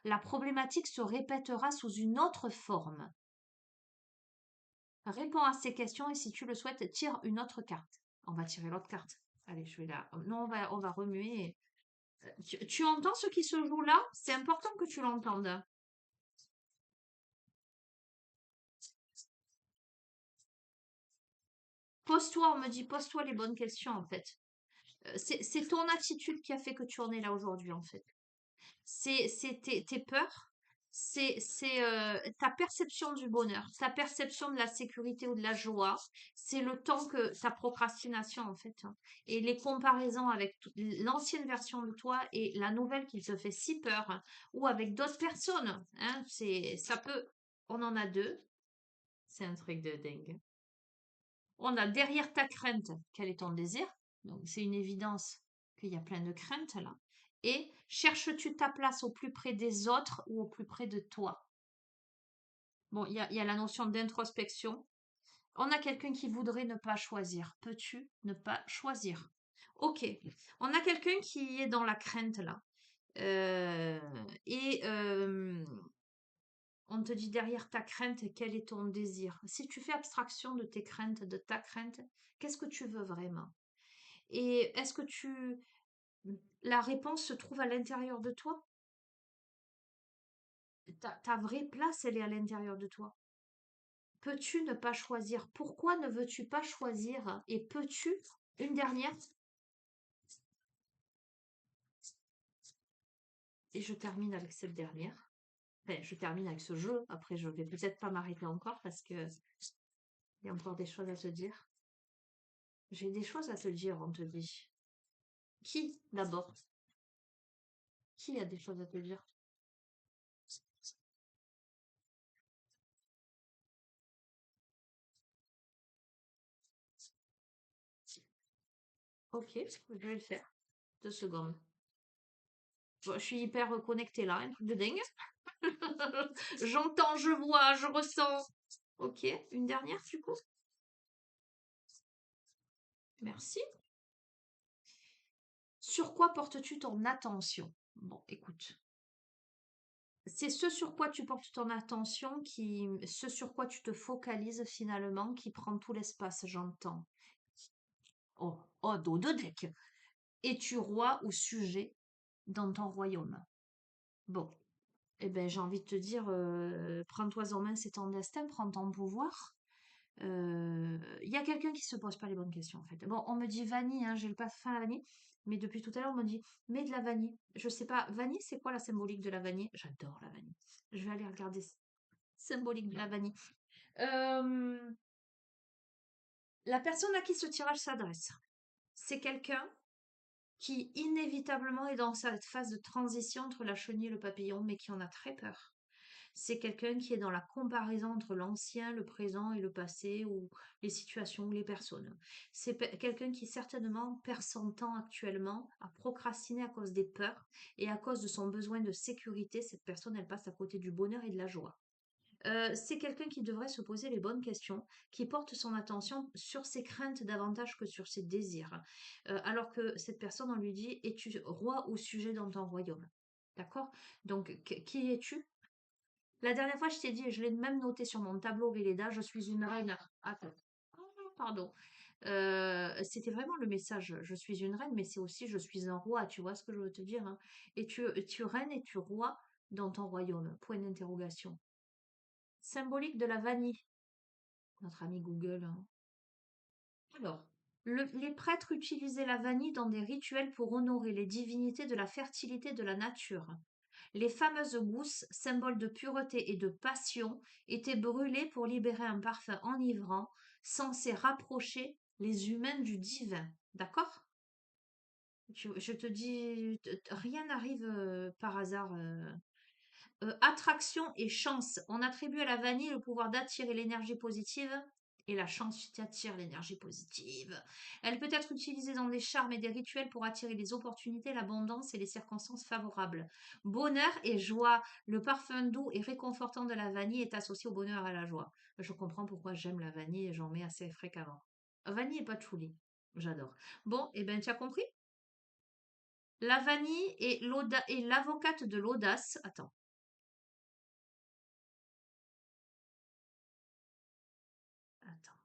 la problématique se répétera sous une autre forme. Réponds à ces questions et si tu le souhaites, tire une autre carte. On va tirer l'autre carte. Allez, je vais là. Non, on va remuer. Tu entends ce qui se joue là? C'est important que tu l'entendes. Pose-toi, on me dit, pose-toi les bonnes questions en fait. C'est ton attitude qui a fait que tu en es là aujourd'hui en fait. C'est tes peurs, c'est ta perception du bonheur, ta perception de la sécurité ou de la joie, c'est le temps que ta procrastination en fait, hein, et les comparaisons avec l'ancienne version de toi et la nouvelle qui te fait si peur, hein, ou avec d'autres personnes, hein, ça peut, on en a deux, c'est un truc de dingue. On a derrière ta crainte, quel est ton désir? Donc c'est une évidence qu'il y a plein de craintes là. Et cherches-tu ta place au plus près des autres ou au plus près de toi? Bon, il y a la notion d'introspection. On a quelqu'un qui voudrait ne pas choisir. Peux-tu ne pas choisir? Ok. On a quelqu'un qui est dans la crainte là. Euh, et on te dit derrière ta crainte, quel est ton désir? Si tu fais abstraction de tes craintes, de ta crainte, qu'est-ce que tu veux vraiment? Et est-ce que la réponse se trouve à l'intérieur de toi? Ta vraie place, elle est à l'intérieur de toi. Peux-tu ne pas choisir? Pourquoi ne veux-tu pas choisir? Et peux-tu, une dernière, et je termine avec cette dernière. Enfin, je termine avec ce jeu. Après, je vais peut-être pas m'arrêter encore parce que il y a encore des choses à te dire. J'ai des choses à te dire, on te dit. Qui, d'abord? Qui a des choses à te dire? Ok, je vais le faire. 2 secondes. Je suis hyper connectée là, un truc de dingue. J'entends, je vois, je ressens. Ok, une dernière du coup. Merci. Sur quoi portes-tu ton attention? Bon, écoute. C'est ce sur quoi tu portes ton attention ce sur quoi tu te focalises finalement, qui prend tout l'espace, j'entends. Oh, oh, dos de deck. Es-tu roi ou sujet dans ton royaume? Bon, eh ben, j'ai envie de te dire, prends-toi en main, c'est ton destin, prends ton pouvoir. Il y a quelqu'un qui se pose pas les bonnes questions en fait. Bon, on me dit vanille, hein, j'ai le pas fin à la vanille, mais depuis tout à l'heure on me dit mets de la vanille. Je sais pas, vanille, c'est quoi la symbolique de la vanille? J'adore la vanille. Je vais aller regarder symbolique de la vanille. Euh, la personne à qui ce tirage s'adresse, c'est quelqu'un qui inévitablement est dans cette phase de transition entre la chenille et le papillon, mais qui en a très peur. C'est quelqu'un qui est dans la comparaison entre l'ancien, le présent et le passé, ou les situations ou les personnes. C'est quelqu'un qui certainement perd son temps actuellement à procrastiner à cause des peurs et à cause de son besoin de sécurité. Cette personne, elle passe à côté du bonheur et de la joie. C'est quelqu'un qui devrait se poser les bonnes questions, qui porte son attention sur ses craintes davantage que sur ses désirs. Alors que cette personne, on lui dit, es-tu roi ou sujet dans ton royaume? D'accord? Donc, qui es-tu? La dernière fois, je t'ai dit, et je l'ai même noté sur mon tableau Véleda, je suis une reine. Attends. Ah, pardon. C'était vraiment le message. Je suis une reine, mais c'est aussi je suis un roi. Tu vois ce que je veux te dire, hein? Et tu reines et tu roi dans ton royaume. Point d'interrogation. Symbolique de la vanille. Notre ami Google, hein. Alors, les prêtres utilisaient la vanille dans des rituels pour honorer les divinités de la fertilité de la nature. Les fameuses gousses, symboles de pureté et de passion, étaient brûlées pour libérer un parfum enivrant, censé rapprocher les humains du divin. D'accord? Je te dis, rien n'arrive par hasard. Attraction et chance. On attribue à la vanille le pouvoir d'attirer l'énergie positive. Et la chance t'attire l'énergie positive. Elle peut être utilisée dans des charmes et des rituels pour attirer les opportunités, l'abondance et les circonstances favorables. Bonheur et joie. Le parfum doux et réconfortant de la vanille est associé au bonheur et à la joie. Je comprends pourquoi j'aime la vanille et j'en mets assez fréquemment. Vanille et patchouli. J'adore. Bon, et ben tu as compris? La vanille est l'avocate de l'audace. Attends. Attends.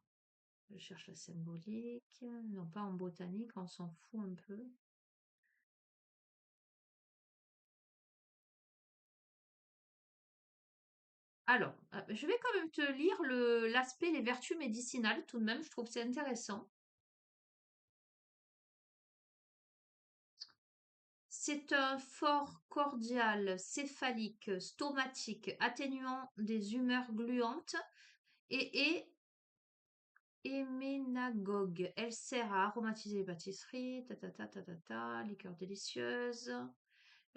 Je cherche la symbolique. Non, pas en botanique, on s'en fout un peu. Alors, je vais quand même te lire l'aspect, les vertus médicinales tout de même, je trouve que c'est intéressant. C'est un fort cordial, céphalique, stomatique, atténuant des humeurs gluantes et héménagogue. Elle sert à aromatiser les pâtisseries, liqueur délicieuse.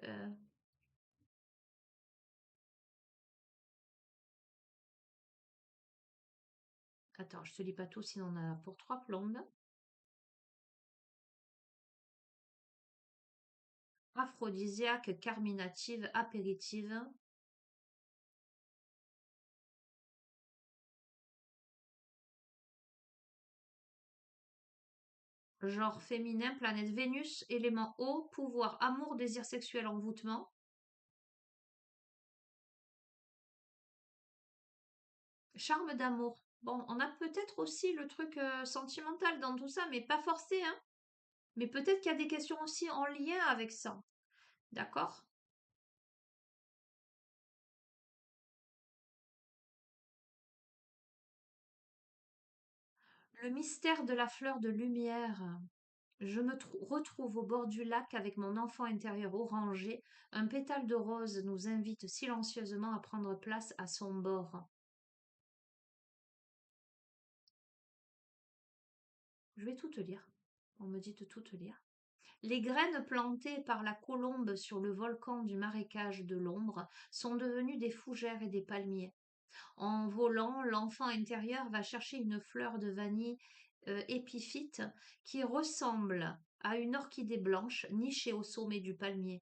euh, Attends, je te lis pas tout, sinon on en a pour 3 plombes. Aphrodisiaque, carminative, apéritive. Genre féminin, planète Vénus, élément eau, pouvoir, amour, désir sexuel, envoûtement. Charme d'amour. Bon, on a peut-être aussi le truc sentimental dans tout ça, mais pas forcé, hein. Mais peut-être qu'il y a des questions aussi en lien avec ça. D'accord? Le mystère de la fleur de lumière. Je me retrouve au bord du lac avec mon enfant intérieur orangé. Un pétale de rose nous invite silencieusement à prendre place à son bord. Je vais tout te lire. On me dit de tout te lire. Les graines plantées par la colombe sur le volcan du marécage de l'ombre sont devenues des fougères et des palmiers. En volant, l'enfant intérieur va chercher une fleur de vanille épiphyte qui ressemble à une orchidée blanche nichée au sommet du palmier.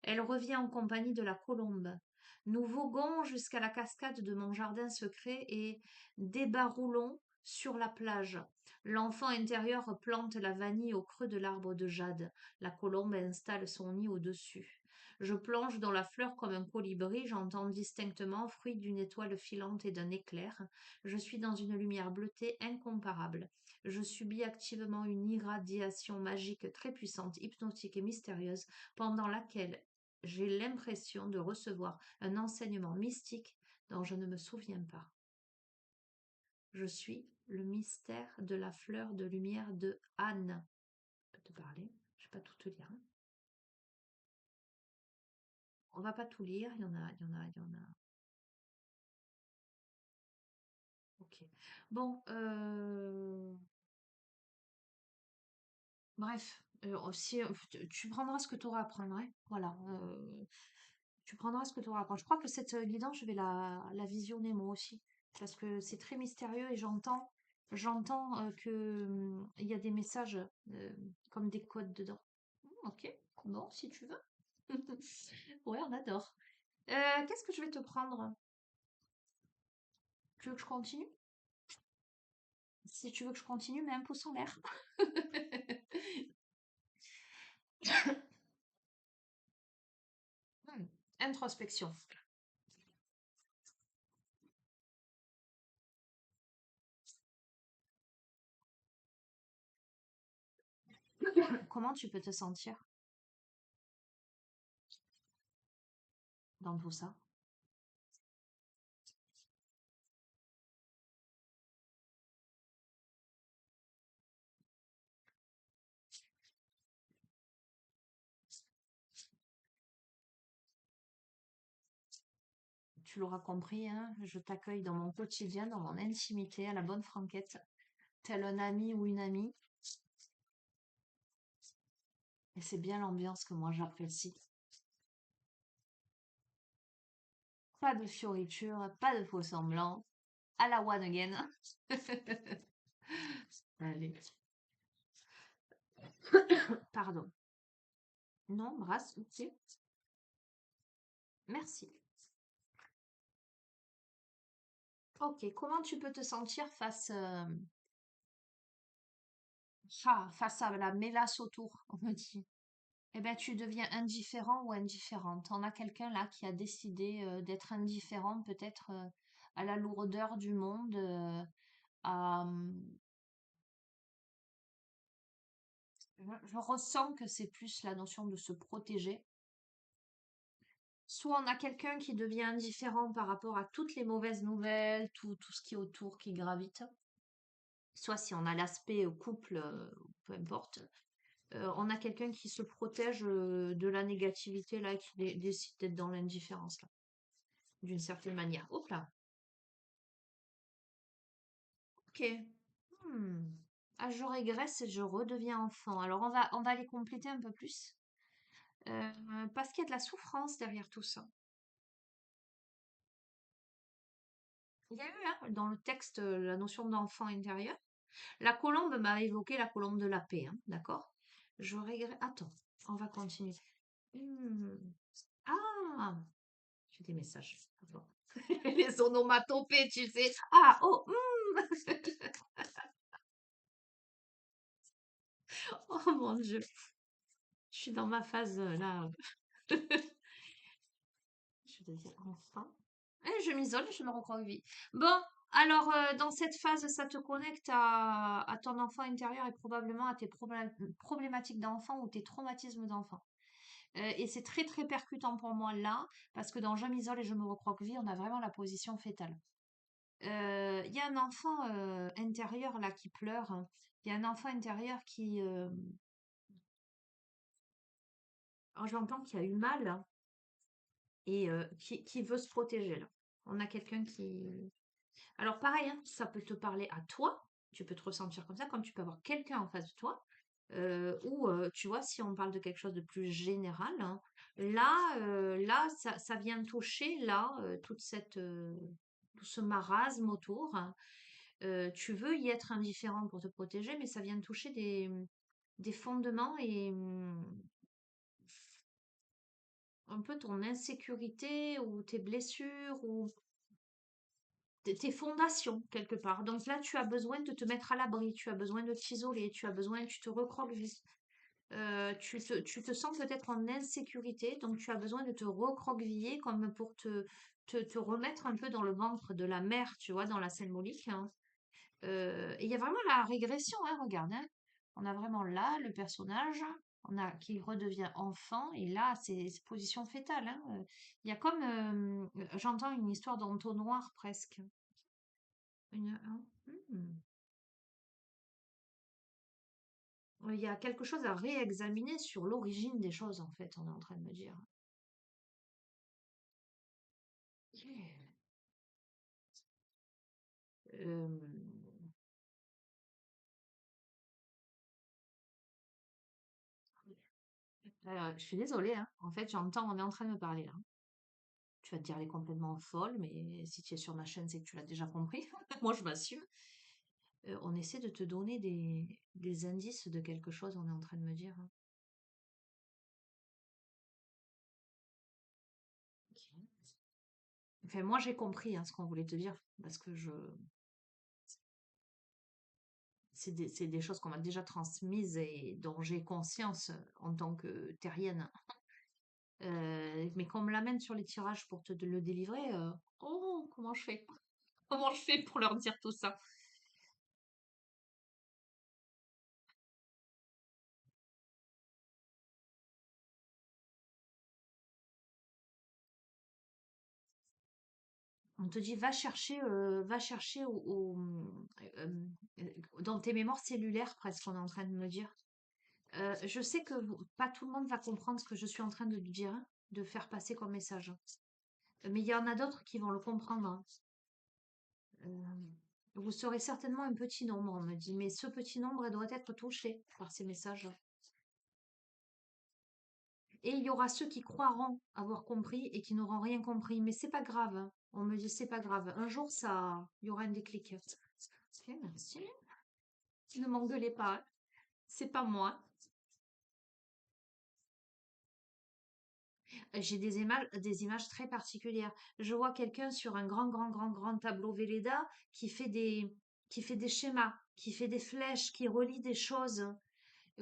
Elle revient en compagnie de la colombe. Nous voguons jusqu'à la cascade de mon jardin secret et débaroulons sur la plage. L'enfant intérieur plante la vanille au creux de l'arbre de jade. La colombe installe son nid au-dessus. Je plonge dans la fleur comme un colibri, j'entends distinctement, fruit d'une étoile filante et d'un éclair. Je suis dans une lumière bleutée incomparable. Je subis activement une irradiation magique très puissante, hypnotique et mystérieuse, pendant laquelle j'ai l'impression de recevoir un enseignement mystique dont je ne me souviens pas. Je suis le mystère de la fleur de lumière de Anne. Je peux te parler, je ne vais pas tout te lire, hein. On va pas tout lire, il y en a. Ok. Bon, bref, si, tu prendras ce que tu auras à prendre, hein. Voilà. Tu prendras ce que tu auras à prendre. Je crois que cette guidance, je vais la visionner moi aussi. Parce que c'est très mystérieux et j'entends que il y a des messages comme des codes dedans. Ok, bon, si tu veux. Ouais, on adore. Qu'est-ce que je vais te prendre? Tu veux que je continue? Si tu veux que je continue, mets un pouce en l'air. Hmm, introspection. Comment tu peux te sentir dans tout ça? Tu l'auras compris, hein, je t'accueille dans mon quotidien, dans mon intimité, à la bonne franquette, tel un ami ou une amie. Et c'est bien l'ambiance que moi j'apprécie. Pas de fioritures, pas de faux semblants. À la one again. Allez. Pardon. Non, brasse, ok. Merci. Ok, comment tu peux te sentir face à la mélasse autour, on me dit. Eh ben, tu deviens indifférent ou indifférente. On a quelqu'un là qui a décidé d'être indifférent peut-être à la lourdeur du monde, à... Je ressens que c'est plus la notion de se protéger. Soit on a quelqu'un qui devient indifférent par rapport à toutes les mauvaises nouvelles, tout ce qui est autour, qui gravite. Soit si on a l'aspect couple, peu importe, on a quelqu'un qui se protège de la négativité là, et qui décide d'être dans l'indifférence là, d'une certaine manière. Hop là. Ok. Hmm. Ah, je régresse et je redeviens enfant. Alors on va les compléter un peu plus. Parce qu'il y a de la souffrance derrière tout ça. Il y a eu hein, dans le texte la notion d'enfant intérieur. La colombe m'a évoqué la colombe de la paix, hein, d'accord? Je regrette. Attends, on va continuer. Hmm. Ah, j'ai des messages. Attends. Les onomatopées, tu sais. Ah, oh, oh mon Dieu. Je suis dans ma phase là. Je deviens enfant. Et je m'isole, je me recroqueville. Bon, alors dans cette phase, ça te connecte à ton enfant intérieur et probablement à tes problématiques d'enfant ou tes traumatismes d'enfant. Et c'est très très percutant pour moi là, parce que dans Je m'isole et je me recroqueville, on a vraiment la position fétale. Il y a un enfant intérieur là qui pleure. Il y a un enfant intérieur qui... alors j'entends qu'il y a eu mal et qui veut se protéger là. On a quelqu'un qui... Alors pareil, hein, ça peut te parler à toi, tu peux te ressentir comme ça, comme tu peux avoir quelqu'un en face de toi, ou tu vois, si on parle de quelque chose de plus général, hein, là, ça vient toucher là toute tout ce marasme autour, hein. Tu veux y être indifférent pour te protéger, mais ça vient toucher des fondements et un peu ton insécurité ou tes blessures ou tes fondations quelque part. Donc là, tu as besoin de te mettre à l'abri, tu as besoin de t'isoler, tu as besoin, tu te recroquevilles. Tu te sens peut-être en insécurité, donc tu as besoin de te recroqueviller comme pour te remettre un peu dans le ventre de la mer, tu vois, dans la symbolique, hein. Et il y a vraiment la régression, hein, regarde, hein. On a vraiment là le personnage, on a qui redevient enfant, et là, c'est position fétale, hein. Il y a comme, j'entends une histoire d'entonnoir presque. Hmm. Il y a quelque chose à réexaminer sur l'origine des choses, en fait, on est en train de me dire. Euh, je suis désolée, hein. En fait, j'entends, on est en train de me parler là. Tu vas te dire, elle est complètement folle, mais si tu es sur ma chaîne, c'est que tu l'as déjà compris. Moi, je m'assume. On essaie de te donner des indices de quelque chose, on est en train de me dire, hein. Ok. Enfin, moi, j'ai compris hein, ce qu'on voulait te dire, parce que c'est des choses qu'on m'a déjà transmises et dont j'ai conscience en tant que terrienne. Mais qu'on me l'amène sur les tirages pour te le délivrer, oh, comment je fais? Comment je fais pour leur dire tout ça? On te dit, va chercher dans tes mémoires cellulaires, presque, on est en train de me dire. Je sais que pas tout le monde va comprendre ce que je suis en train de dire, hein, de faire passer comme message, hein. Mais il y en a d'autres qui vont le comprendre, hein. Euh, Vous serez certainement un petit nombre, on me dit, mais ce petit nombre doit être touché par ces messages. Et il y aura ceux qui croiront avoir compris et qui n'auront rien compris. Mais c'est pas grave, hein. On me dit c'est pas grave. Un jour, il y aura un déclic. Ok, merci. Ne m'engueulez pas, hein. C'est pas moi. J'ai des images très particulières. Je vois quelqu'un sur un grand, grand, grand, grand tableau Velleda qui fait des schémas, qui fait des flèches, qui relie des choses.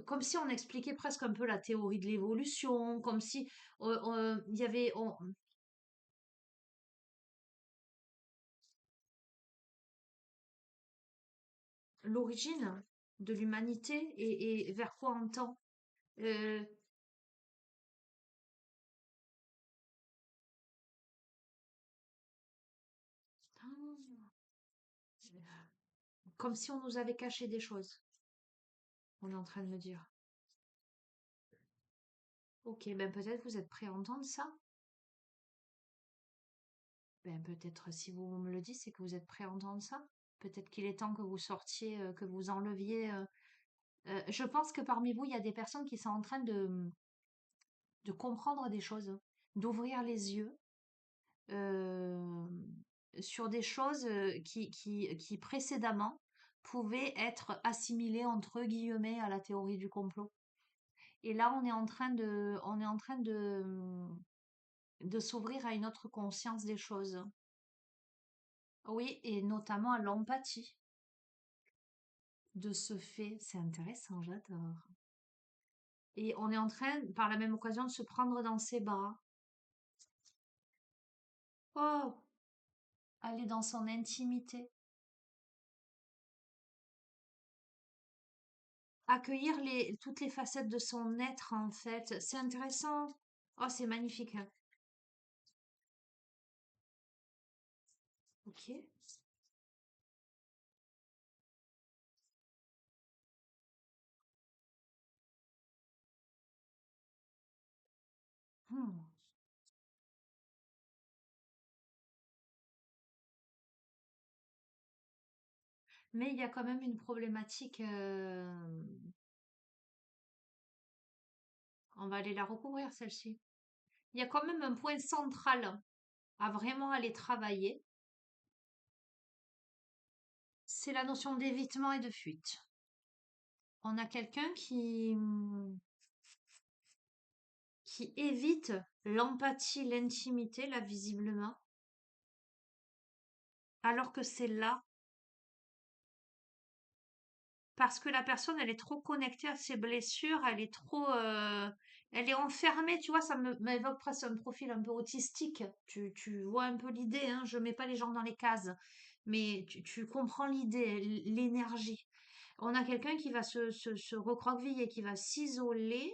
Comme si on expliquait presque un peu la théorie de l'évolution, comme si il y avait l'origine de l'humanité et vers quoi on tend. Euh, Comme si on nous avait caché des choses, on est en train de me dire. Ok, ben peut-être vous êtes prêts à entendre ça. Ben peut-être si vous me le dites, c'est que vous êtes prêts à entendre ça. Peut-être qu'il est temps que vous sortiez, que vous enleviez. Je pense que parmi vous, il y a des personnes qui sont en train de comprendre des choses, d'ouvrir les yeux euh, sur des choses qui précédemment pouvaient être assimilées entre guillemets à la théorie du complot. Et là, on est en train de s'ouvrir à une autre conscience des choses. Oui, et notamment à l'empathie de ce fait. C'est intéressant, j'adore. Et on est en train, par la même occasion, de se prendre dans ses bras. Oh, aller dans son intimité. Accueillir toutes les facettes de son être, en fait. C'est intéressant. Oh, c'est magnifique, hein. Ok. Hmm. Mais il y a quand même une problématique. On va aller la recouvrir, celle-ci. Il y a quand même un point central à vraiment aller travailler. C'est la notion d'évitement et de fuite. On a quelqu'un qui évite l'empathie, l'intimité, là, visiblement, alors que c'est là, parce que la personne, elle est trop connectée à ses blessures, elle est enfermée, tu vois, m'évoque presque un profil un peu autistique. Tu vois un peu l'idée, hein, je mets pas les gens dans les cases, mais tu comprends l'idée, l'énergie. On a quelqu'un qui va se recroqueviller, qui va s'isoler.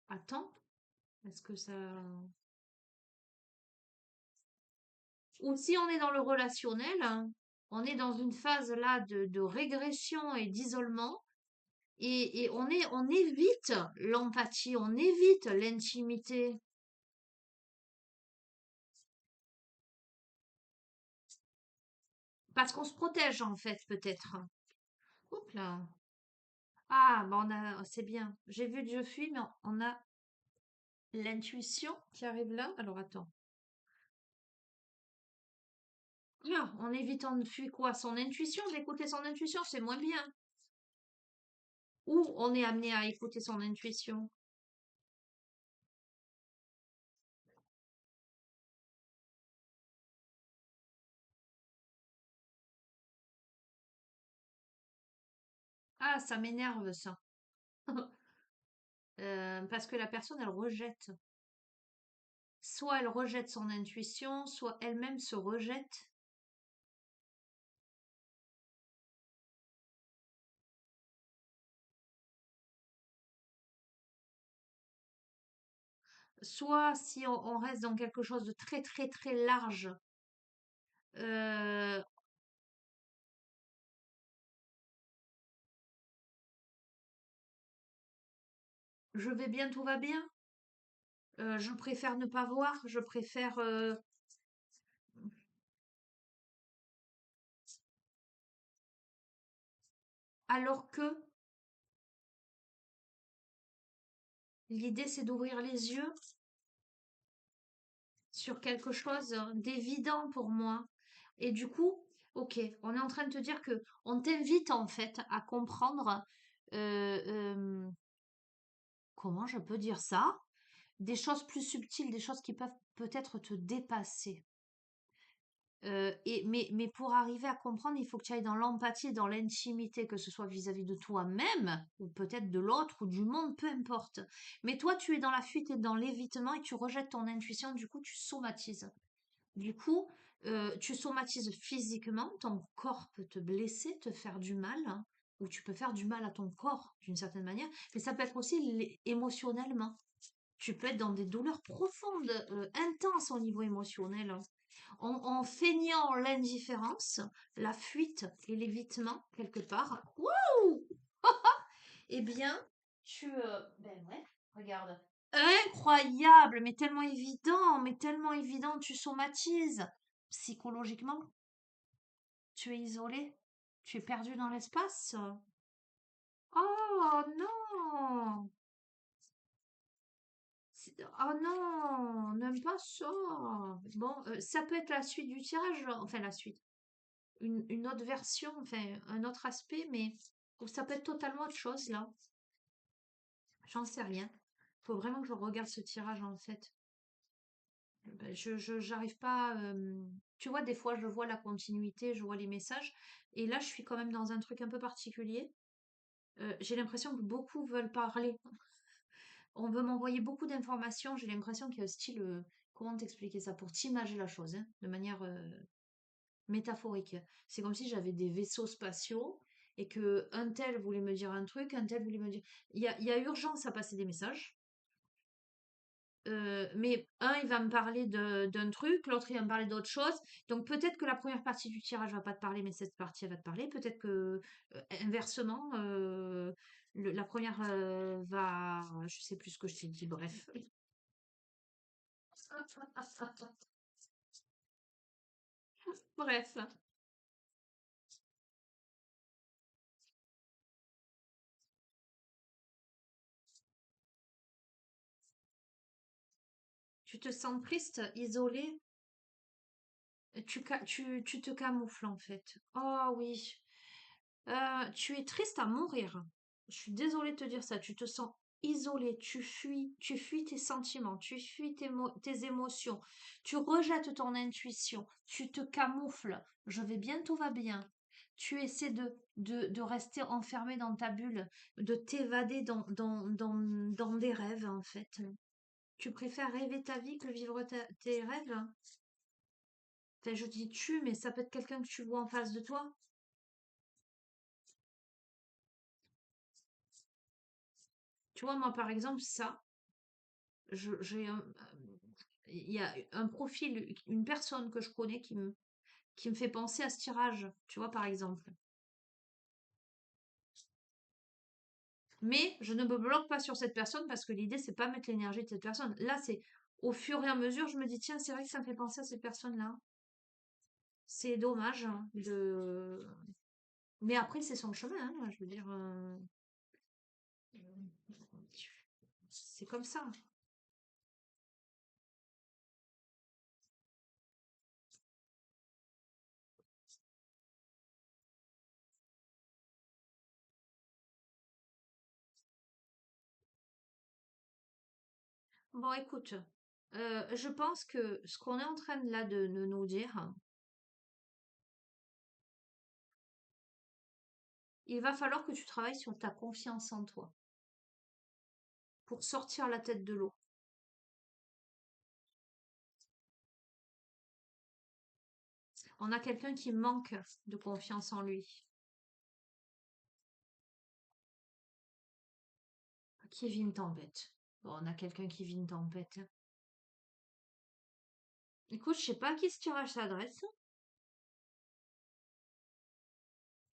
Attends, est-ce que ça... Ou si on est dans le relationnel, hein, on est dans une phase là de régression et d'isolement, et on évite l'empathie, on évite l'intimité, parce qu'on se protège en fait, peut-être. Oups là. Ah, bah c'est bien. J'ai vu que je fuis, mais on a l'intuition qui arrive là. Alors attends. Là, en évitant de fuir quoi? Son intuition, d'écouter son intuition, c'est moins bien. Ou on est amené à écouter son intuition. Ah, ça m'énerve ça. Parce que la personne, elle rejette. Soit elle rejette son intuition, soit elle-même se rejette. Soit si on reste dans quelque chose de très très très large, euh, je vais bien, tout va bien. Je préfère ne pas voir, je préfère... alors que l'idée, c'est d'ouvrir les yeux sur quelque chose d'évident pour moi. Et du coup, ok, on est en train de te dire que on t'invite en fait à comprendre, euh, euh, comment je peux dire ça? Des choses plus subtiles, des choses qui peuvent peut-être te dépasser. Mais pour arriver à comprendre, il faut que tu ailles dans l'empathie, dans l'intimité, que ce soit vis-à-vis de toi-même, ou peut-être de l'autre, ou du monde, peu importe. Mais toi, tu es dans la fuite et dans l'évitement et tu rejettes ton intuition, du coup, tu somatises. Du coup, tu somatises physiquement, ton corps peut te blesser, te faire du mal, hein, ou tu peux faire du mal à ton corps d'une certaine manière, mais ça peut être aussi émotionnellement. Tu peux être dans des douleurs profondes, intenses au niveau émotionnel, hein. En feignant l'indifférence, la fuite et l'évitement, quelque part, waouh! Eh bien, ben ouais, regarde. Incroyable, mais tellement évident, tu somatises. Psychologiquement, tu es isolé, tu es perdu dans l'espace. Oh non! Oh non, n'aime pas ça. Bon, ça peut être la suite du tirage, enfin la suite. Une autre version, enfin un autre aspect, mais ça peut être totalement autre chose là. J'en sais rien. Faut vraiment que je regarde ce tirage en fait. Ben, j'arrive pas. Tu vois, des fois, je vois la continuité, je vois les messages, et là, je suis quand même dans un truc un peu particulier. J'ai l'impression que beaucoup veulent parler. On veut m'envoyer beaucoup d'informations. J'ai l'impression qu'il y a un style. Comment t'expliquer ça pour t'imager la chose, hein, de manière métaphorique. C'est comme si j'avais des vaisseaux spatiaux et que un tel voulait me dire un truc, un tel voulait me dire. Il y a urgence à passer des messages. Mais un, il va me parler d'un truc, l'autre, il va me parler d'autre chose. Donc peut-être que la première partie du tirage va pas te parler, mais cette partie, elle va te parler. Peut-être que, inversement, la première va... Je sais plus ce que je t'ai dit, bref. Bref, tu te sens triste, isolé. Tu te camoufles en fait. Oh oui. Tu es triste à mourir. Je suis désolée de te dire ça. Tu te sens isolé. Tu fuis tes sentiments. Tu fuis tes émotions. Tu rejettes ton intuition. Tu te camoufles. Je vais bien, tout va bien. Tu essaies de rester enfermé dans ta bulle, de t'évader dans des rêves en fait. Tu préfères rêver ta vie que vivre tes rêves? Enfin, je dis tu, mais ça peut être quelqu'un que tu vois en face de toi. Tu vois, moi, par exemple, ça, j'ai il y a un profil, une personne que je connais qui me fait penser à ce tirage, tu vois, par exemple. Mais je ne me bloque pas sur cette personne parce que l'idée, c'est pas mettre l'énergie de cette personne. Là, c'est au fur et à mesure, je me dis, tiens, c'est vrai que ça me fait penser à cette personne-là. C'est dommage hein, de. Mais après, c'est son chemin, hein, je veux dire. C'est comme ça. Bon, écoute, je pense que ce qu'on est en train là de nous dire, il va falloir que tu travailles sur ta confiance en toi pour sortir la tête de l'eau. On a quelqu'un qui manque de confiance en lui, qui vit une tempête. Bon, on a quelqu'un qui vit une tempête. Écoute, je sais pas à qui ce tirage s'adresse.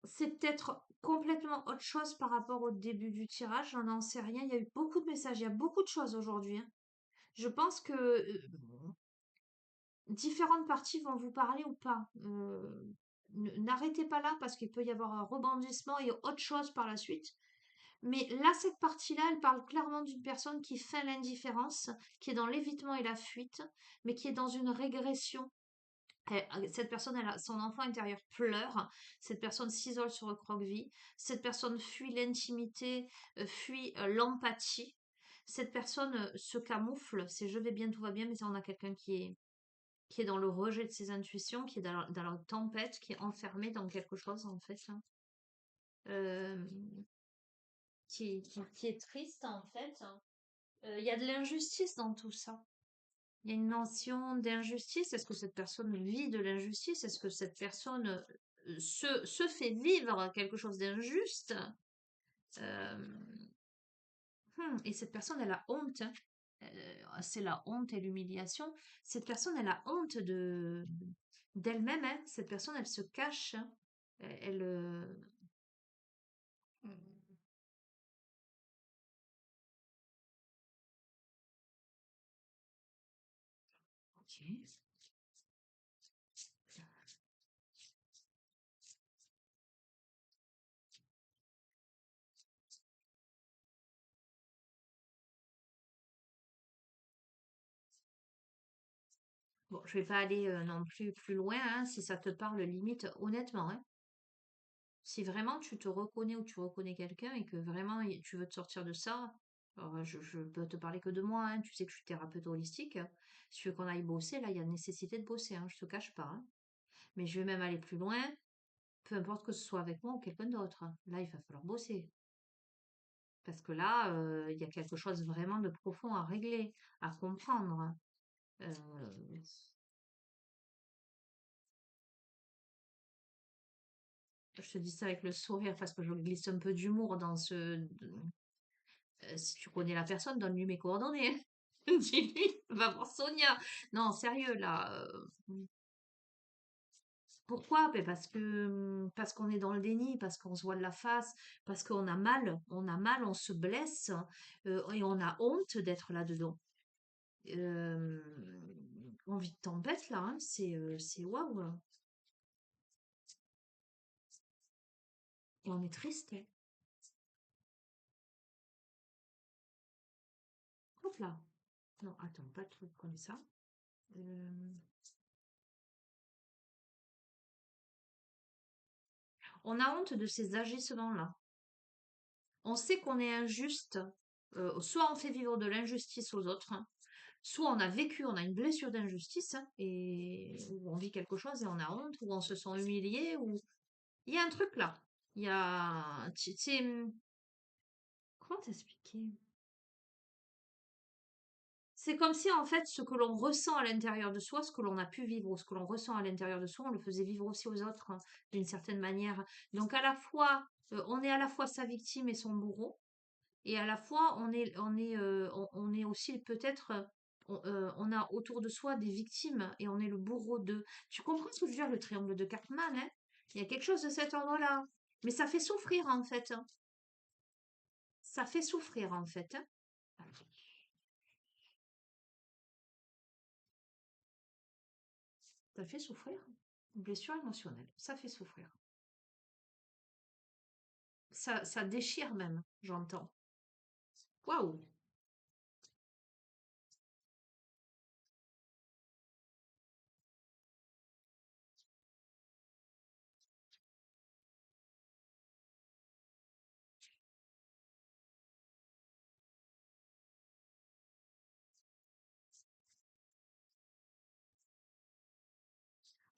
C'est peut-être complètement autre chose par rapport au début du tirage, j'en n'en sais rien. Il y a eu beaucoup de messages, il y a beaucoup de choses aujourd'hui, hein. Je pense que différentes parties vont vous parler ou pas. N'arrêtez pas là parce qu'il peut y avoir un rebondissement et autre chose par la suite. Mais là, cette partie-là, elle parle clairement d'une personne qui fait l'indifférence, qui est dans l'évitement et la fuite, mais qui est dans une régression. Cette personne, son enfant intérieur pleure. Cette personne s'isole sur le croque-vie. Cette personne fuit l'intimité, fuit l'empathie. Cette personne se camoufle. C'est je vais bien, tout va bien, mais on a quelqu'un qui est dans le rejet de ses intuitions, qui est dans la tempête, qui est enfermé dans quelque chose, en fait, hein. Euh, qui est triste, en fait, hein. Il y a de l'injustice dans tout ça. Il y a une notion d'injustice. Est-ce que cette personne vit de l'injustice? Est-ce que cette personne se fait vivre quelque chose d'injuste? Euh, et cette personne, elle a honte, hein. C'est la honte et l'humiliation. Cette personne, elle a honte d'elle-même, hein. Cette personne, elle se cache, hein. Elle, ok. Bon, je vais pas aller non plus loin, hein, si ça te parle limite, honnêtement, hein. Si vraiment tu te reconnais ou tu reconnais quelqu'un et que vraiment tu veux te sortir de ça, alors je peux te parler que de moi, hein, tu sais que je suis thérapeute holistique. Si tu veux qu'on aille bosser, là, il y a nécessité de bosser, hein, je te cache pas, hein. Mais je vais même aller plus loin, peu importe que ce soit avec moi ou quelqu'un d'autre, hein. Là, il va falloir bosser. Parce que là, il y a quelque chose vraiment de profond à régler, à comprendre, hein. Euh, je te dis ça avec le sourire parce que je glisse un peu d'humour dans si tu connais la personne, donne-lui mes coordonnées. Dis-lui, va voir Sonia. Non, sérieux, là. Pourquoi? Ben parce qu'on est dans le déni, parce qu'on se voit de la face, parce qu'on a mal, on se blesse, et on a honte d'être là-dedans. Euh, on vit de tempête, là, hein, c'est waouh. Et on est triste, hein. Hop là. Non, attends, pas le truc comme ça. Euh, On a honte de ces agissements-là. On sait qu'on est injuste. Soit on fait vivre de l'injustice aux autres, hein, soit on a vécu, on a une blessure d'injustice, hein, et ou on vit quelque chose et on a honte, ou on se sent humilié, ou il y a un truc là. Il y a, comment t'expliquer? C'est comme si en fait ce que l'on ressent à l'intérieur de soi, ce que l'on a pu vivre ou ce que l'on ressent à l'intérieur de soi, on le faisait vivre aussi aux autres, hein, d'une certaine manière. Donc à la fois, on est à la fois sa victime et son bourreau, et à la fois on est aussi peut-être, on a autour de soi des victimes et on est le bourreau d'eux. Tu comprends ce que je veux dire, le triangle de Cartman, hein? Il y a quelque chose de cet ordre-là. Mais ça fait souffrir en fait, hein. Ça fait souffrir en fait, hein. Ça fait souffrir. Une blessure émotionnelle, ça fait souffrir. Ça déchire même, j'entends. Waouh!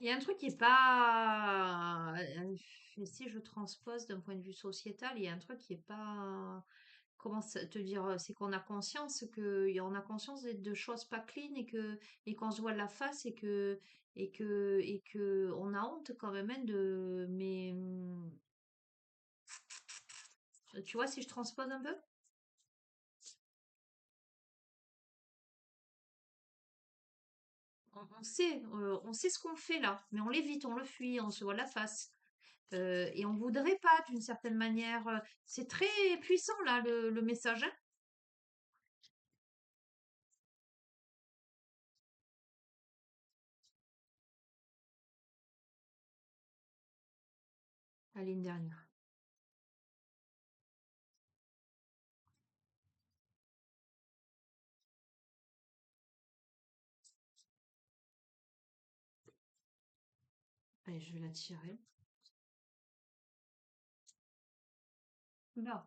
Il y a un truc qui est pas, si je transpose d'un point de vue sociétal, il y a un truc qui est pas, comment te dire, c'est qu'on a conscience on a conscience de choses pas clean et qu'on se voit la face et que on a honte quand même, hein, mais tu vois si je transpose un peu, on sait ce qu'on fait là, mais on l'évite, on le fuit, on se voit la face. Et on voudrait pas d'une certaine manière. C'est très puissant là le message, hein, la ligne dernière. Allez, je vais la tirer. Là,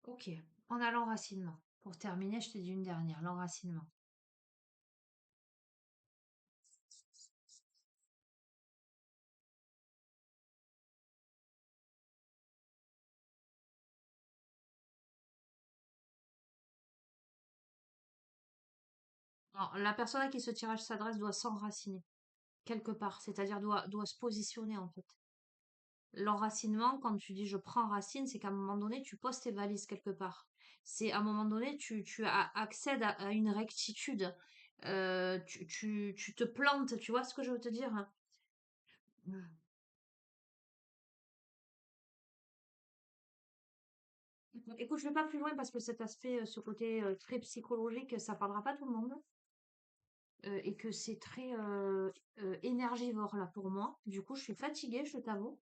ok. On a l'enracinement. Pour terminer, je t'ai dit une dernière, l'enracinement. Alors, la personne à qui ce tirage s'adresse doit s'enraciner quelque part, c'est-à-dire doit se positionner en fait. L'enracinement, quand tu dis je prends racine, c'est qu'à un moment donné, tu poses tes valises quelque part. C'est à un moment donné, accèdes à une rectitude. Tu te plantes, tu vois ce que je veux te dire? Mm. Écoute, je vais pas plus loin parce que cet aspect, ce côté très psychologique, ça parlera pas tout le monde. Et que c'est très énergivore là pour moi. Du coup, je suis fatiguée, je t'avoue,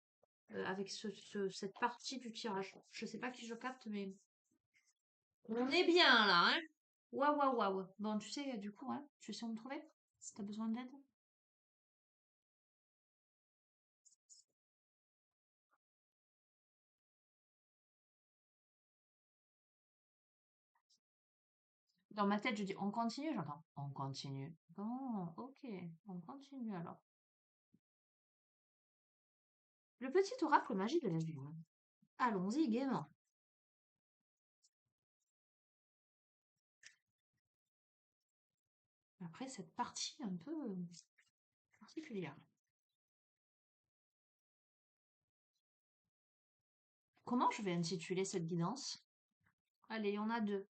avec cette partie du tirage. Je sais pas qui je capte, mais on est bien là, hein? Waouh, waouh, waouh. Bon, tu sais, du coup, hein, tu sais où me trouver si t'as besoin d'aide. Dans ma tête, je dis on continue, j'entends on continue. Bon, ok, on continue alors. Le petit oracle magie de la lune. Allons-y gaiement. Après cette partie un peu particulière. Comment je vais intituler cette guidance? Allez, on a deux.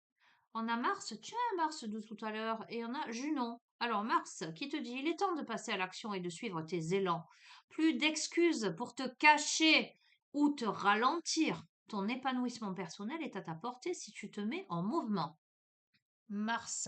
On a Mars, tiens, Mars de tout à l'heure, et on a Junon. Alors Mars, qui te dit, il est temps de passer à l'action et de suivre tes élans. Plus d'excuses pour te cacher ou te ralentir. Ton épanouissement personnel est à ta portée si tu te mets en mouvement. Mars.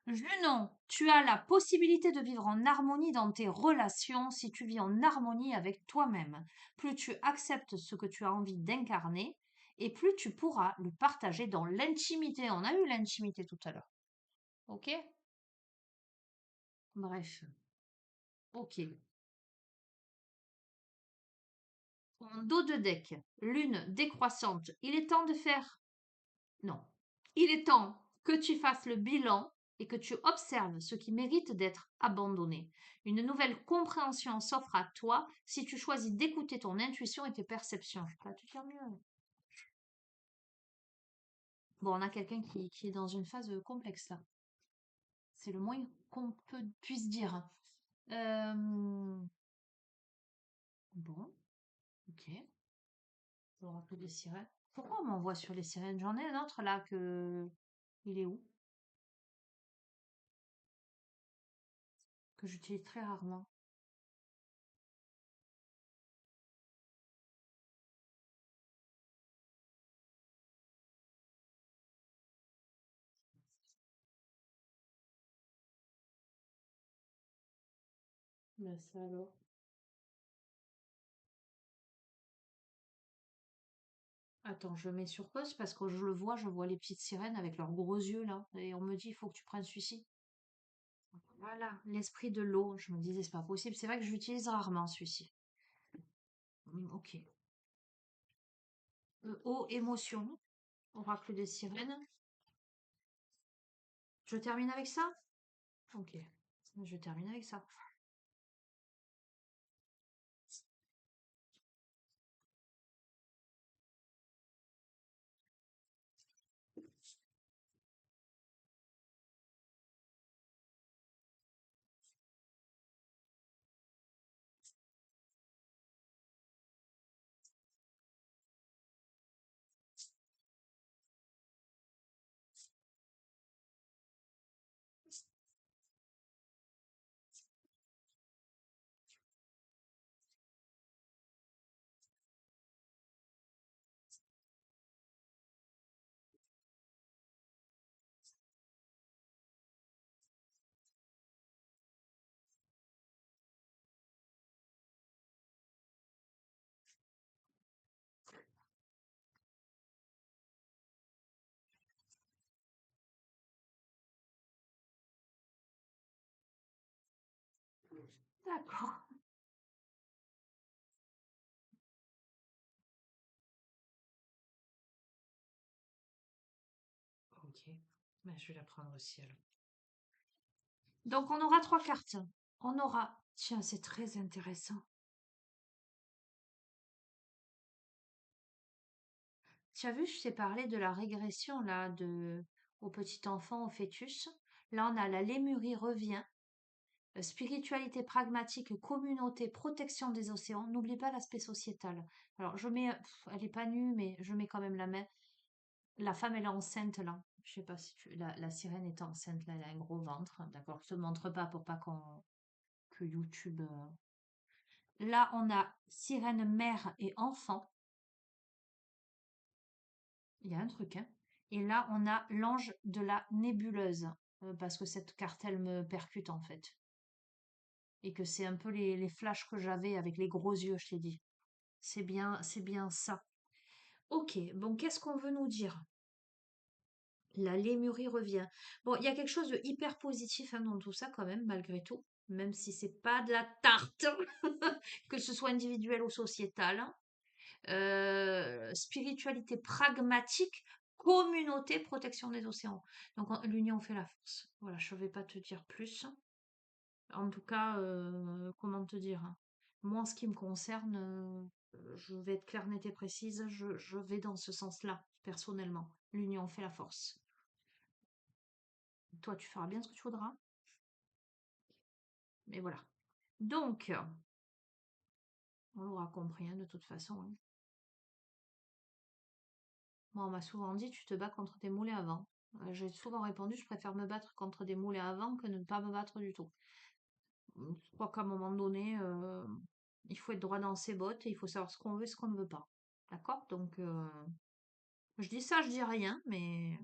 Junon, tu as la possibilité de vivre en harmonie dans tes relations si tu vis en harmonie avec toi-même. Plus tu acceptes ce que tu as envie d'incarner, et plus tu pourras le partager dans l'intimité. On a eu l'intimité tout à l'heure. Ok? Bref. Ok. En dos de deck, lune décroissante. Il est temps de faire... Non. Il est temps que tu fasses le bilan et que tu observes ce qui mérite d'être abandonné. Une nouvelle compréhension s'offre à toi si tu choisis d'écouter ton intuition et tes perceptions. Je peux te dire mieux. Bon, on a quelqu'un qui est dans une phase complexe là. C'est le moins qu'on puisse dire. Bon, ok. On aura que des sirènes. Pourquoi on m'envoie sur les sirènes? J'en ai un autre là que... Il est où? Que j'utilise très rarement. Ben ça alors. Attends, je mets sur pause parce que je vois les petites sirènes avec leurs gros yeux là. Et on me dit, il faut que tu prennes celui-ci. Voilà, l'esprit de l'eau. Je me disais, c'est pas possible. C'est vrai que j'utilise rarement celui-ci. Ok. Eau, émotion. Oracle des sirènes. Je termine avec ça? Ok. Je termine avec ça. D'accord. Ok. Ben, je vais la prendre aussi alors. Donc on aura trois cartes. On aura... Tiens, c'est très intéressant. Tu as vu, je t'ai parlé de la régression là, au petit enfant, au fœtus. Là, on a la lémurie revient, spiritualité pragmatique, communauté, protection des océans. N'oublie pas l'aspect sociétal. Alors, je mets, elle est pas nue, mais je mets quand même la main. La femme, elle est enceinte là. Je sais pas si la sirène est enceinte là, elle a un gros ventre. D'accord, je te montre pas pour pas que YouTube. Là, on a sirène mère et enfant. Il y a un truc, hein. Et là, on a l'ange de la nébuleuse, parce que cette carte, elle me percute en fait. Et que c'est un peu les flashs que j'avais avec les gros yeux, je t'ai dit. C'est bien ça. Ok, bon, qu'est-ce qu'on veut nous dire? La lémurie revient. Bon, il y a quelque chose de hyper positif hein, dans tout ça quand même, malgré tout. Même si c'est pas de la tarte, que ce soit individuel ou sociétal. Spiritualité pragmatique, communauté, protection des océans. Donc l'union fait la force. Voilà, je ne vais pas te dire plus. En tout cas, comment te dire? Moi, en ce qui me concerne, je vais être claire, nette et précise, je vais dans ce sens-là, personnellement. L'union fait la force. Toi, tu feras bien ce que tu voudras. Mais voilà. Donc, on l'aura compris hein, de toute façon. Hein. Moi, on m'a souvent dit, tu te bats contre des moulins à vent. J'ai souvent répondu, je préfère me battre contre des moulins à vent que ne pas me battre du tout. Je crois qu'à un moment donné, il faut être droit dans ses bottes et il faut savoir ce qu'on veut et ce qu'on ne veut pas. D'accord? Donc, je dis ça, je dis rien, mais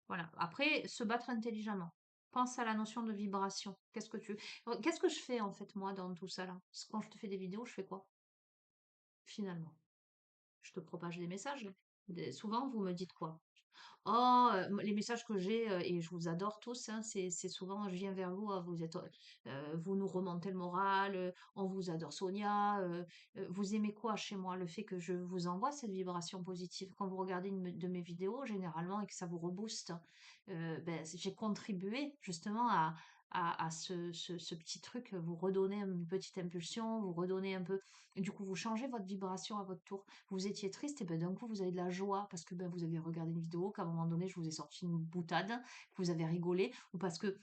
voilà. Après, se battre intelligemment. Pense à la notion de vibration. Qu'est-ce que je fais en fait moi dans tout ça là? Parce que quand je te fais des vidéos, je fais quoi? Finalement, je te propage des messages. Souvent, vous me dites quoi? Oh, les messages que j'ai, et je vous adore tous, hein, c'est souvent: «Je viens vers vous, vous êtes, vous nous remontez le moral, on vous adore Sonia», vous aimez quoi chez moi? Le fait que je vous envoie cette vibration positive. Quand vous regardez une de mes vidéos généralement et que ça vous rebooste, j'ai contribué justement à ce petit truc, vous redonner une petite impulsion, vous redonnez un peu, et du coup vous changez votre vibration à votre tour. Vous étiez triste et ben d'un coup vous avez de la joie parce que ben, vous avez regardé une vidéo, qu'à un moment donné je vous ai sorti une boutade, que vous avez rigolé, ou parce que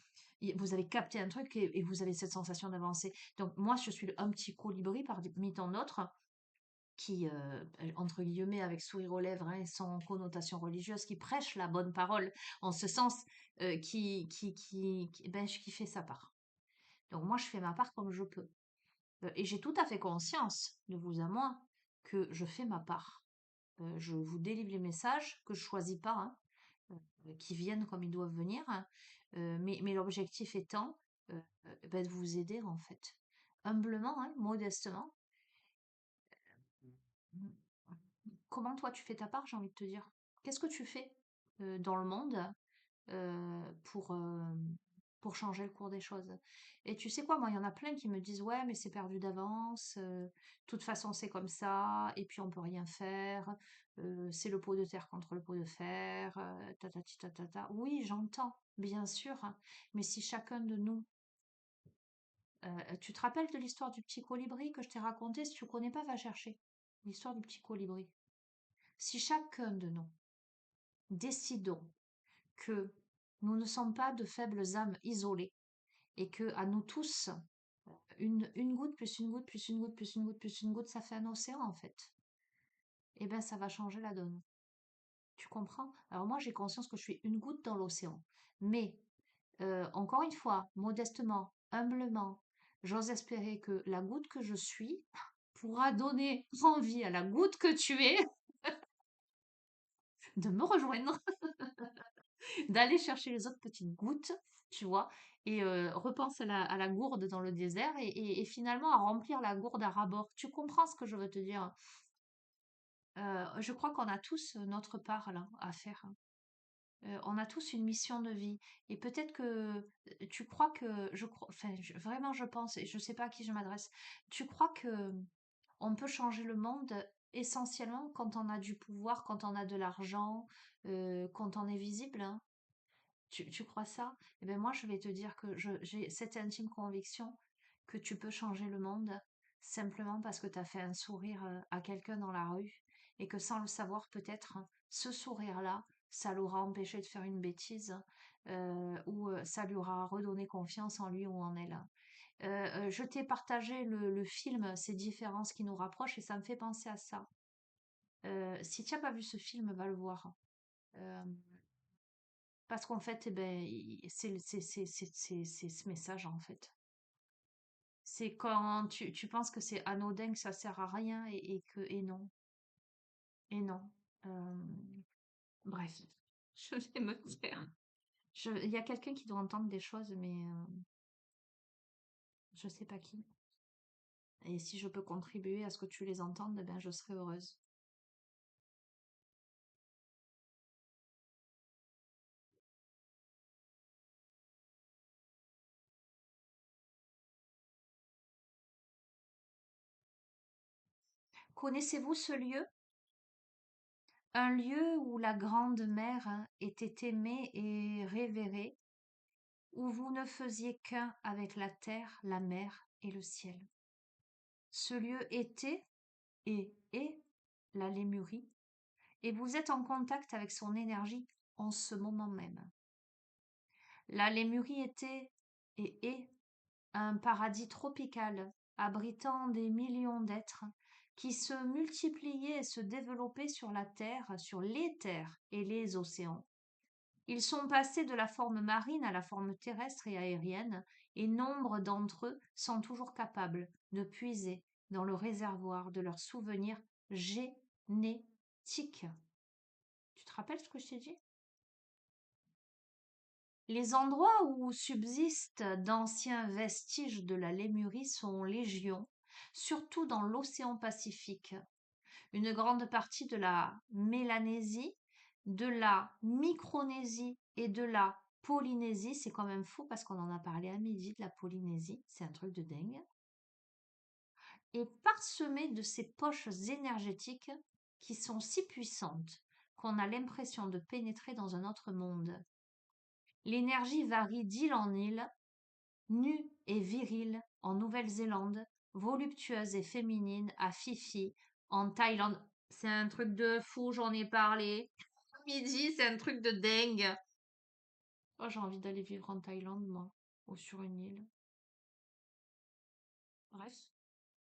vous avez capté un truc et vous avez cette sensation d'avancer. Donc moi je suis un petit colibri parmi tant d'autres qui, entre guillemets, avec sourire aux lèvres, hein, sans connotation religieuse, qui prêche la bonne parole, en ce sens, qui fait sa part. Donc moi, je fais ma part comme je peux. Et j'ai tout à fait conscience, de vous à moi, que je fais ma part. Je vous délivre les messages que je choisis pas, hein, qui viennent comme ils doivent venir, hein, mais l'objectif étant de vous aider en fait. Humblement, hein, modestement. Comment toi tu fais ta part, j'ai envie de te dire? Qu'est-ce que tu fais dans le monde euh, pour, euh, pour changer le cours des choses? Et tu sais quoi, moi, il y en a plein qui me disent, ouais, mais c'est perdu d'avance, de toute façon, c'est comme ça, et puis on peut rien faire, c'est le pot de terre contre le pot de fer, tatati tatata. Oui, j'entends, bien sûr, hein, mais si chacun de nous, tu te rappelles de l'histoire du petit colibri que je t'ai raconté? Si tu connais pas, va chercher l'histoire du petit colibri. Si chacun de nous décidons que nous ne sommes pas de faibles âmes isolées et que à nous tous, une goutte plus une goutte plus une goutte plus une goutte plus une goutte, ça fait un océan en fait. Eh bien, ça va changer la donne. Tu comprends? Alors moi, j'ai conscience que je suis une goutte dans l'océan. Mais, encore une fois, modestement, humblement, j'ose espérer que la goutte que je suis pourra donner envie à la goutte que tu es de me rejoindre, d'aller chercher les autres petites gouttes, tu vois, et repense à la gourde dans le désert et finalement à remplir la gourde à ras-bord. Tu comprends ce que je veux te dire? Je crois qu'on a tous notre part là à faire. On a tous une mission de vie et peut-être que tu crois que je crois, enfin vraiment je pense et je sais pas à qui je m'adresse. Tu crois que on peut changer le monde essentiellement quand on a du pouvoir, quand on a de l'argent, quand on est visible, hein? Tu crois ça? Eh bien moi, je vais te dire que j'ai cette intime conviction que tu peux changer le monde simplement parce que tu as fait un sourire à quelqu'un dans la rue et que sans le savoir, peut-être, ce sourire-là, ça l'aura empêché de faire une bêtise ou ça lui aura redonné confiance en lui ou en elle. Je t'ai partagé le film Ces différences qui nous rapprochent et ça me fait penser à ça. Si tu n'as pas vu ce film, va le voir. Euh, Parce qu'en fait, eh ben, c'est ce message, en fait. C'est quand tu penses que c'est anodin, que ça sert à rien, et non. Et non. Euh, bref, je vais me taire. Il y a quelqu'un qui doit entendre des choses, mais je sais pas qui. Et si je peux contribuer à ce que tu les entendes, eh ben, je serai heureuse. Connaissez-vous ce lieu? Un lieu où la grande mère était aimée et révérée, où vous ne faisiez qu'un avec la terre, la mer et le ciel. Ce lieu était et est la Lémurie, et vous êtes en contact avec son énergie en ce moment même. La Lémurie était et est un paradis tropical abritant des millions d'êtres qui se multipliaient et se développaient sur la terre, sur les terres et les océans. Ils sont passés de la forme marine à la forme terrestre et aérienne, et nombre d'entre eux sont toujours capables de puiser dans le réservoir de leurs souvenirs génétiques. Tu te rappelles ce que je t'ai dit? Les endroits où subsistent d'anciens vestiges de la Lémurie sont légion, surtout dans l'océan Pacifique. Une grande partie de la Mélanésie de la Micronésie et de la Polynésie. C'est quand même fou parce qu'on en a parlé à midi de la Polynésie. C'est un truc de dingue. Et parsemé de ces poches énergétiques qui sont si puissantes qu'on a l'impression de pénétrer dans un autre monde. L'énergie varie d'île en île, nue et virile en Nouvelle-Zélande, voluptueuse et féminine à Fifi en Thaïlande. C'est un truc de fou, j'en ai parlé. Midi, c'est un truc de dingue. Oh, j'ai envie d'aller vivre en Thaïlande, moi, ou sur une île. Bref.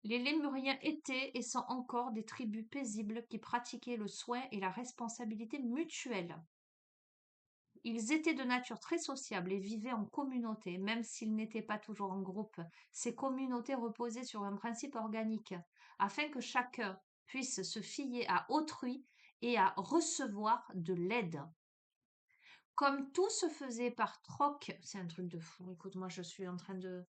Les Lémuriens étaient et sont encore des tribus paisibles qui pratiquaient le soin et la responsabilité mutuelle. Ils étaient de nature très sociable et vivaient en communauté, même s'ils n'étaient pas toujours en groupe. Ces communautés reposaient sur un principe organique, afin que chacun puisse se fier à autrui et à recevoir de l'aide. Comme tout se faisait par troc, c'est un truc de fou. Écoute, moi je suis en train de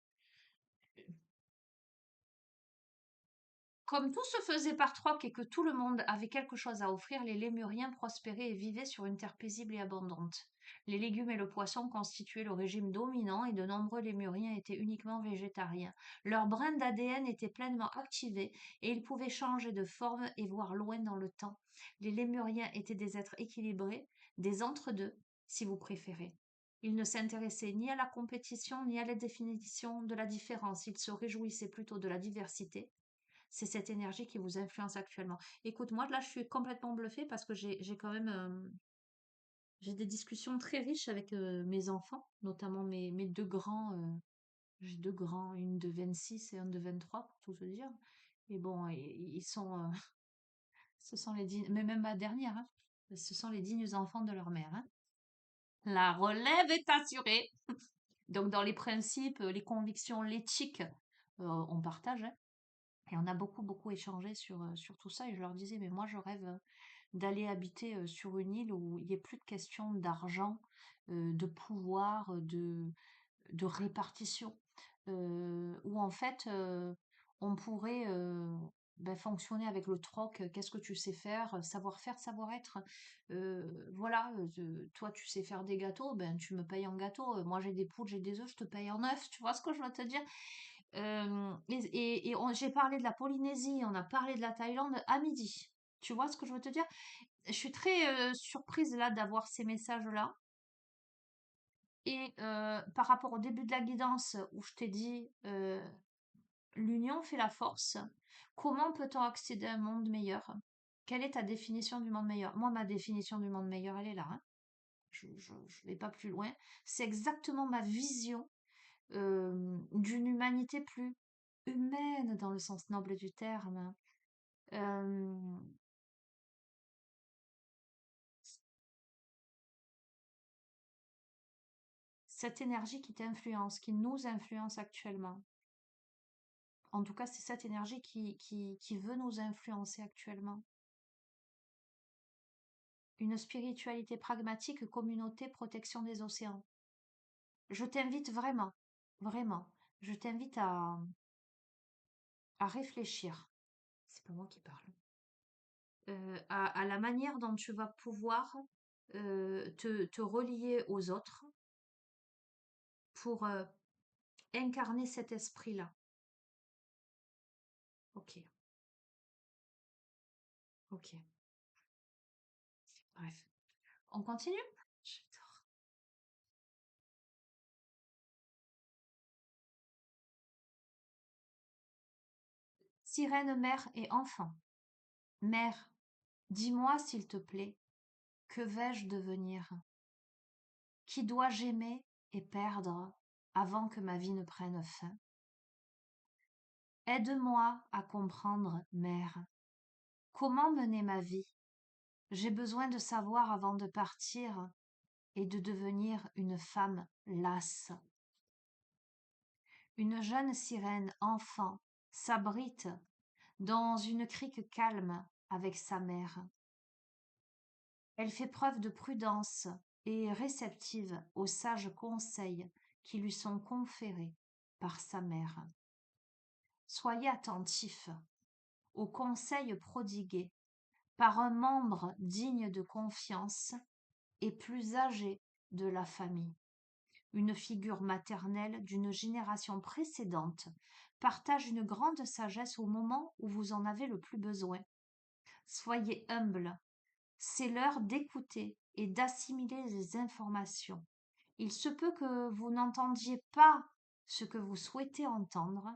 Comme tout se faisait par troc et que tout le monde avait quelque chose à offrir, les Lémuriens prospéraient et vivaient sur une terre paisible et abondante. Les légumes et le poisson constituaient le régime dominant et de nombreux Lémuriens étaient uniquement végétariens. Leur brin d'ADN était pleinement activé et ils pouvaient changer de forme et voir loin dans le temps. Les Lémuriens étaient des êtres équilibrés, des entre-deux, si vous préférez. Ils ne s'intéressaient ni à la compétition ni à la définition de la différence. Ils se réjouissaient plutôt de la diversité. C'est cette énergie qui vous influence actuellement. Écoute, moi, là, je suis complètement bluffée parce que j'ai quand même j'ai des discussions très riches avec mes enfants, notamment mes deux grands. J'ai deux grands, une de 26 et un de 23, pour tout te dire. Et bon, ils sont, ce sont les dignes, mais même ma dernière, hein, ce sont les dignes enfants de leur mère, hein. La relève est assurée. Donc, dans les principes, les convictions, l'éthique, on partage, hein. Et on a beaucoup, beaucoup échangé sur tout ça. Et je leur disais, mais moi, je rêve d'aller habiter sur une île où il n'y ait plus de questions d'argent, de pouvoir, de répartition, où en fait, on pourrait ben, fonctionner avec le troc. Qu'est-ce que tu sais faire? Savoir-faire, savoir-être. Voilà, toi, tu sais faire des gâteaux, ben, tu me payes en gâteau. Moi, j'ai des poules, j'ai des œufs, je te paye en œufs. Tu vois ce que je veux te dire? J'ai parlé de la Polynésie, on a parlé de la Thaïlande à midi. Tu vois ce que je veux te dire? Je suis très surprise là d'avoir ces messages-là. Et par rapport au début de la guidance où je t'ai dit l'union fait la force, comment peut-on accéder à un monde meilleur? Quelle est ta définition du monde meilleur? Moi, ma définition du monde meilleur, elle est là, hein. Je vais pas plus loin. C'est exactement ma vision d'une humanité plus humaine dans le sens noble du terme. Euh, cette énergie qui t'influence, qui nous influence actuellement. En tout cas, c'est cette énergie qui veut nous influencer actuellement. Une spiritualité pragmatique, communauté, protection des océans. Je t'invite vraiment, vraiment, je t'invite à réfléchir. C'est pas moi qui parle. À la manière dont tu vas pouvoir te relier aux autres pour incarner cet esprit-là. Ok, ok. Bref. On continue? J'adore. Sirène, mère et enfant. Mère, dis-moi s'il te plaît, que vais-je devenir? Qui dois-je aimer et perdre avant que ma vie ne prenne fin? Aide-moi à comprendre, mère. Comment mener ma vie? J'ai besoin de savoir avant de partir et de devenir une femme lasse. Une jeune sirène enfant s'abrite dans une crique calme avec sa mère. Elle fait preuve de prudence et est réceptive aux sages conseils qui lui sont conférés par sa mère. Soyez attentifs aux conseils prodigués par un membre digne de confiance et plus âgé de la famille. Une figure maternelle d'une génération précédente partage une grande sagesse au moment où vous en avez le plus besoin. Soyez humble. C'est l'heure d'écouter et d'assimiler les informations. Il se peut que vous n'entendiez pas ce que vous souhaitez entendre,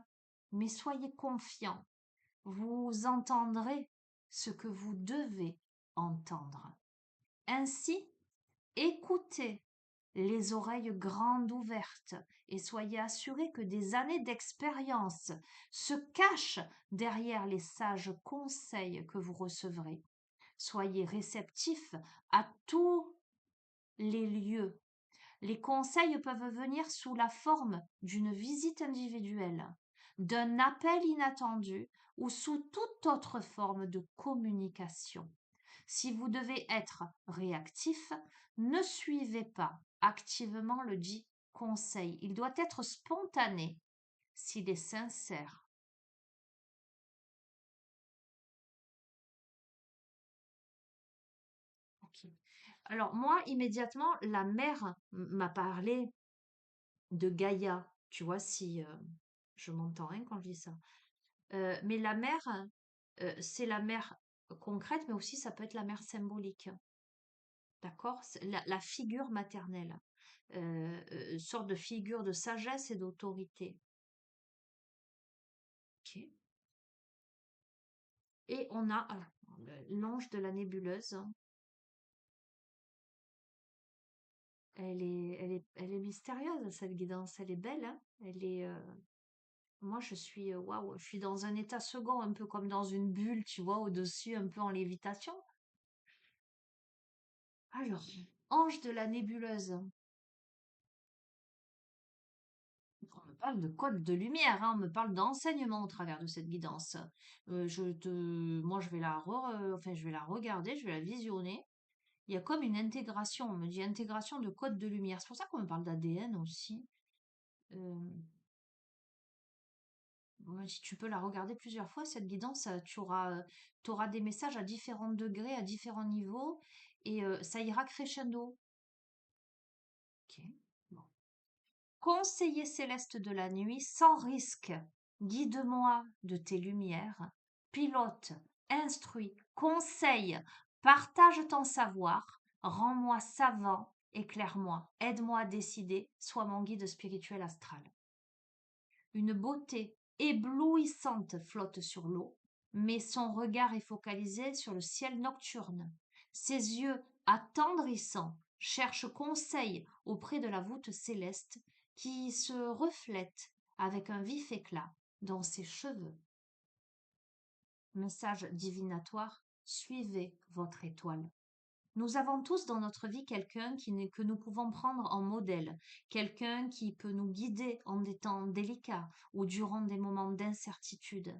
mais soyez confiant. Vous entendrez ce que vous devez entendre. Ainsi, écoutez les oreilles grandes ouvertes et soyez assurés que des années d'expérience se cachent derrière les sages conseils que vous recevrez. Soyez réceptifs à tous les lieux. Les conseils peuvent venir sous la forme d'une visite individuelle, d'un appel inattendu ou sous toute autre forme de communication. Si vous devez être réactif, ne suivez pas activement le dit conseil. Il doit être spontané s'il est sincère. Ok. Alors moi, immédiatement, la mère m'a parlé de Gaïa. Tu vois, si je m'entends hein, quand je dis ça. Mais la mère, c'est la mère concrète, mais aussi ça peut être la mère symbolique. D'accord? C'est la figure maternelle. Sorte de figure de sagesse et d'autorité. Ok. Et on a alors, l'ange de la nébuleuse. Elle est mystérieuse, cette guidance. Elle est belle, hein. Moi, je suis, waouh, je suis dans un état second, un peu comme dans une bulle, tu vois, au-dessus, un peu en lévitation. Alors, ange de la nébuleuse. On me parle de code de lumière, hein, on me parle d'enseignement au travers de cette guidance. Moi, je vais la regarder, je vais la visionner. Il y a comme une intégration, on me dit intégration de code de lumière. C'est pour ça qu'on me parle d'ADN aussi. Euh, ouais, si tu peux la regarder plusieurs fois, cette guidance, tu auras des messages à différents degrés, à différents niveaux, et ça ira crescendo. Ok. Bon. Conseiller céleste de la nuit, sans risque, guide-moi de tes lumières, pilote, instruis, conseille, partage ton savoir, rends-moi savant, éclaire-moi, aide-moi à décider, sois mon guide spirituel astral. Une beauté éblouissante flotte sur l'eau, mais son regard est focalisé sur le ciel nocturne. Ses yeux attendrissants cherchent conseil auprès de la voûte céleste qui se reflète avec un vif éclat dans ses cheveux. Message divinatoire, suivez votre étoile. Nous avons tous dans notre vie quelqu'un que nous pouvons prendre en modèle, quelqu'un qui peut nous guider en des temps délicats ou durant des moments d'incertitude.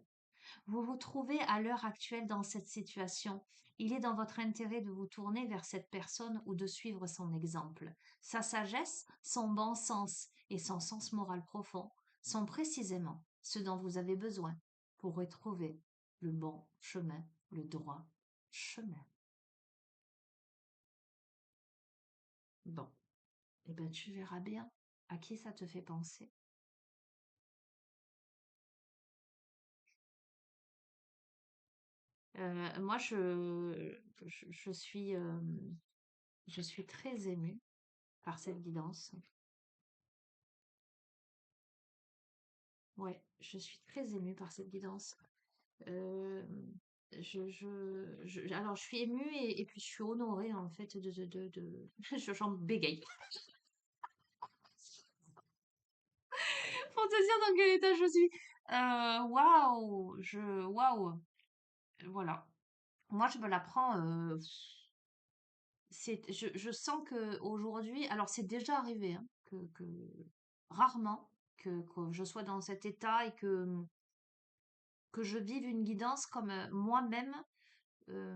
Vous vous trouvez à l'heure actuelle dans cette situation. Il est dans votre intérêt de vous tourner vers cette personne ou de suivre son exemple. Sa sagesse, son bon sens et son sens moral profond sont précisément ce dont vous avez besoin pour retrouver le bon chemin, le droit chemin. Bon. Eh ben, tu verras bien à qui ça te fait penser. Moi, je suis très émue par cette guidance. Ouais, je suis très émue par cette guidance. Euh, alors, je suis émue et puis je suis honorée en fait j'en bégaye. Pour te dire dans quel état je suis. Waouh, voilà. Moi, je me la prends. Je sens que aujourd'hui, alors c'est déjà arrivé, hein, que rarement que je sois dans cet état et que je vive une guidance comme moi-même, euh,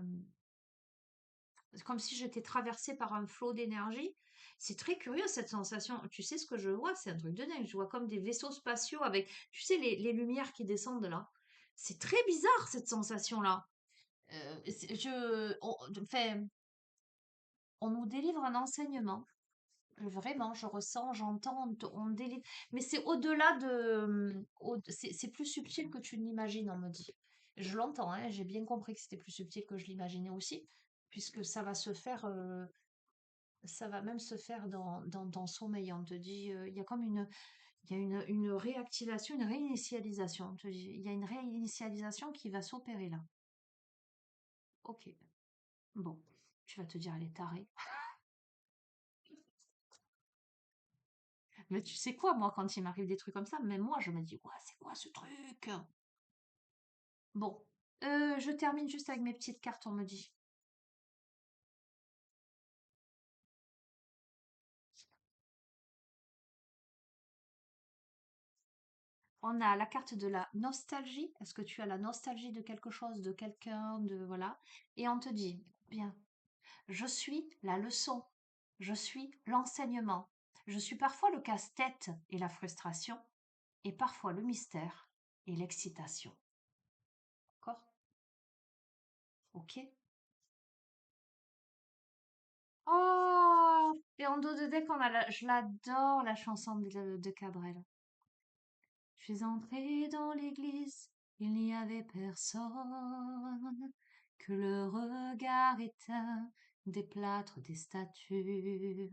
comme si j'étais traversée par un flot d'énergie. C'est très curieux cette sensation. Tu sais ce que je vois? C'est un truc de dingue. Je vois comme des vaisseaux spatiaux avec, tu sais, les lumières qui descendent là. C'est très bizarre cette sensation-là. Enfin, on nous délivre un enseignement. Vraiment, je ressens, j'entends, on délivre. Mais c'est au-delà c'est plus subtil que tu ne l'imagines, on me dit. Je l'entends, hein, j'ai bien compris que c'était plus subtil que je l'imaginais aussi, puisque ça va se faire, ça va même se faire dans ton sommeil. On te dit, il y a comme il y a une réactivation, une réinitialisation. On te dit, il y a une réinitialisation qui va s'opérer là. Ok, bon, tu vas te dire, elle est tarée. Mais tu sais quoi, moi, quand il m'arrive des trucs comme ça, même moi, je me dis, ouais, c'est quoi ce truc? Bon, je termine juste avec mes petites cartes, on me dit. On a la carte de la nostalgie. Est-ce que tu as la nostalgie de quelque chose, de quelqu'un, de voilà. Et on te dit, bien, je suis la leçon, je suis l'enseignement, je suis parfois le casse-tête et la frustration, et parfois le mystère et l'excitation. D'accord? Ok? Oh! Et en dos de deck, je l'adore, la chanson de Cabrel. Je suis entrée dans l'église, il n'y avait personne, que le regard éteint des plâtres, des statues.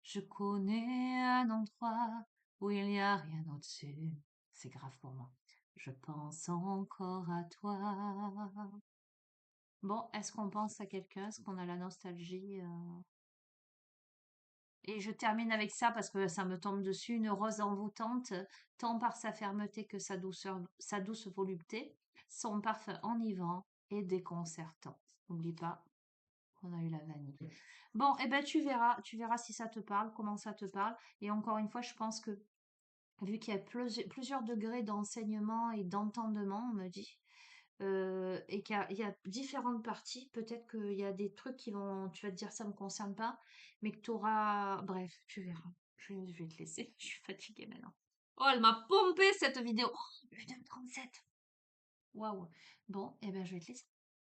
Je connais un endroit où il n'y a rien au-dessus. C'est grave pour moi. Je pense encore à toi. Bon, est-ce qu'on pense à quelqu'un? Est-ce qu'on a la nostalgie? Et je termine avec ça parce que ça me tombe dessus. Une rose envoûtante, tant par sa fermeté que sa douceur, sa douce volupté, son parfum enivrant et déconcertant. N'oublie pas qu'on a eu la vanille. Bon, eh ben tu verras si ça te parle, comment ça te parle. Et encore une fois, je pense que vu qu'il y a plusieurs degrés d'enseignement et d'entendement, on me dit, et il y a différentes parties. Peut-être qu'il y a des trucs qui vont, tu vas te dire ça me concerne pas, mais que tu auras, bref, tu verras. Je vais te laisser, je suis fatiguée maintenant. Oh, elle m'a pompé cette vidéo. Oh, 1h37. Waouh. Bon, et ben je vais te laisser.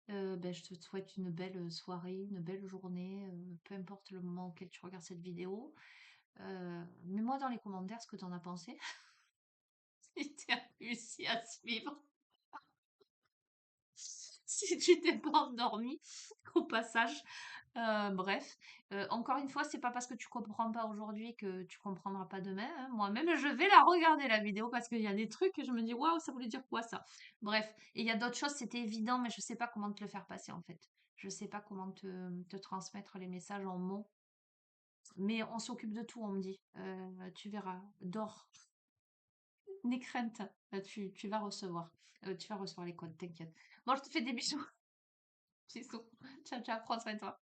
Ben, je te souhaite une belle soirée, une belle journée, peu importe le moment auquel tu regardes cette vidéo. Mets-moi dans les commentaires ce que tu en as pensé. Si tu as réussi à suivre. Si tu t'es pas endormi au passage. Bref, encore une fois, c'est pas parce que tu comprends pas aujourd'hui que tu comprendras pas demain, hein. Moi-même, je vais la regarder la vidéo parce qu'il y a des trucs que je me dis waouh, ça voulait dire quoi ça? Bref, et il y a d'autres choses, c'était évident, mais je sais pas comment te le faire passer en fait. Je sais pas comment te transmettre les messages en mots. Mais on s'occupe de tout, on me dit. Tu verras. Dors. N'aie crainte. Tu vas recevoir. Tu vas recevoir les codes, t'inquiète. Bon, je te fais des bisous. Bisous. Ciao, ciao. Prends soin de toi.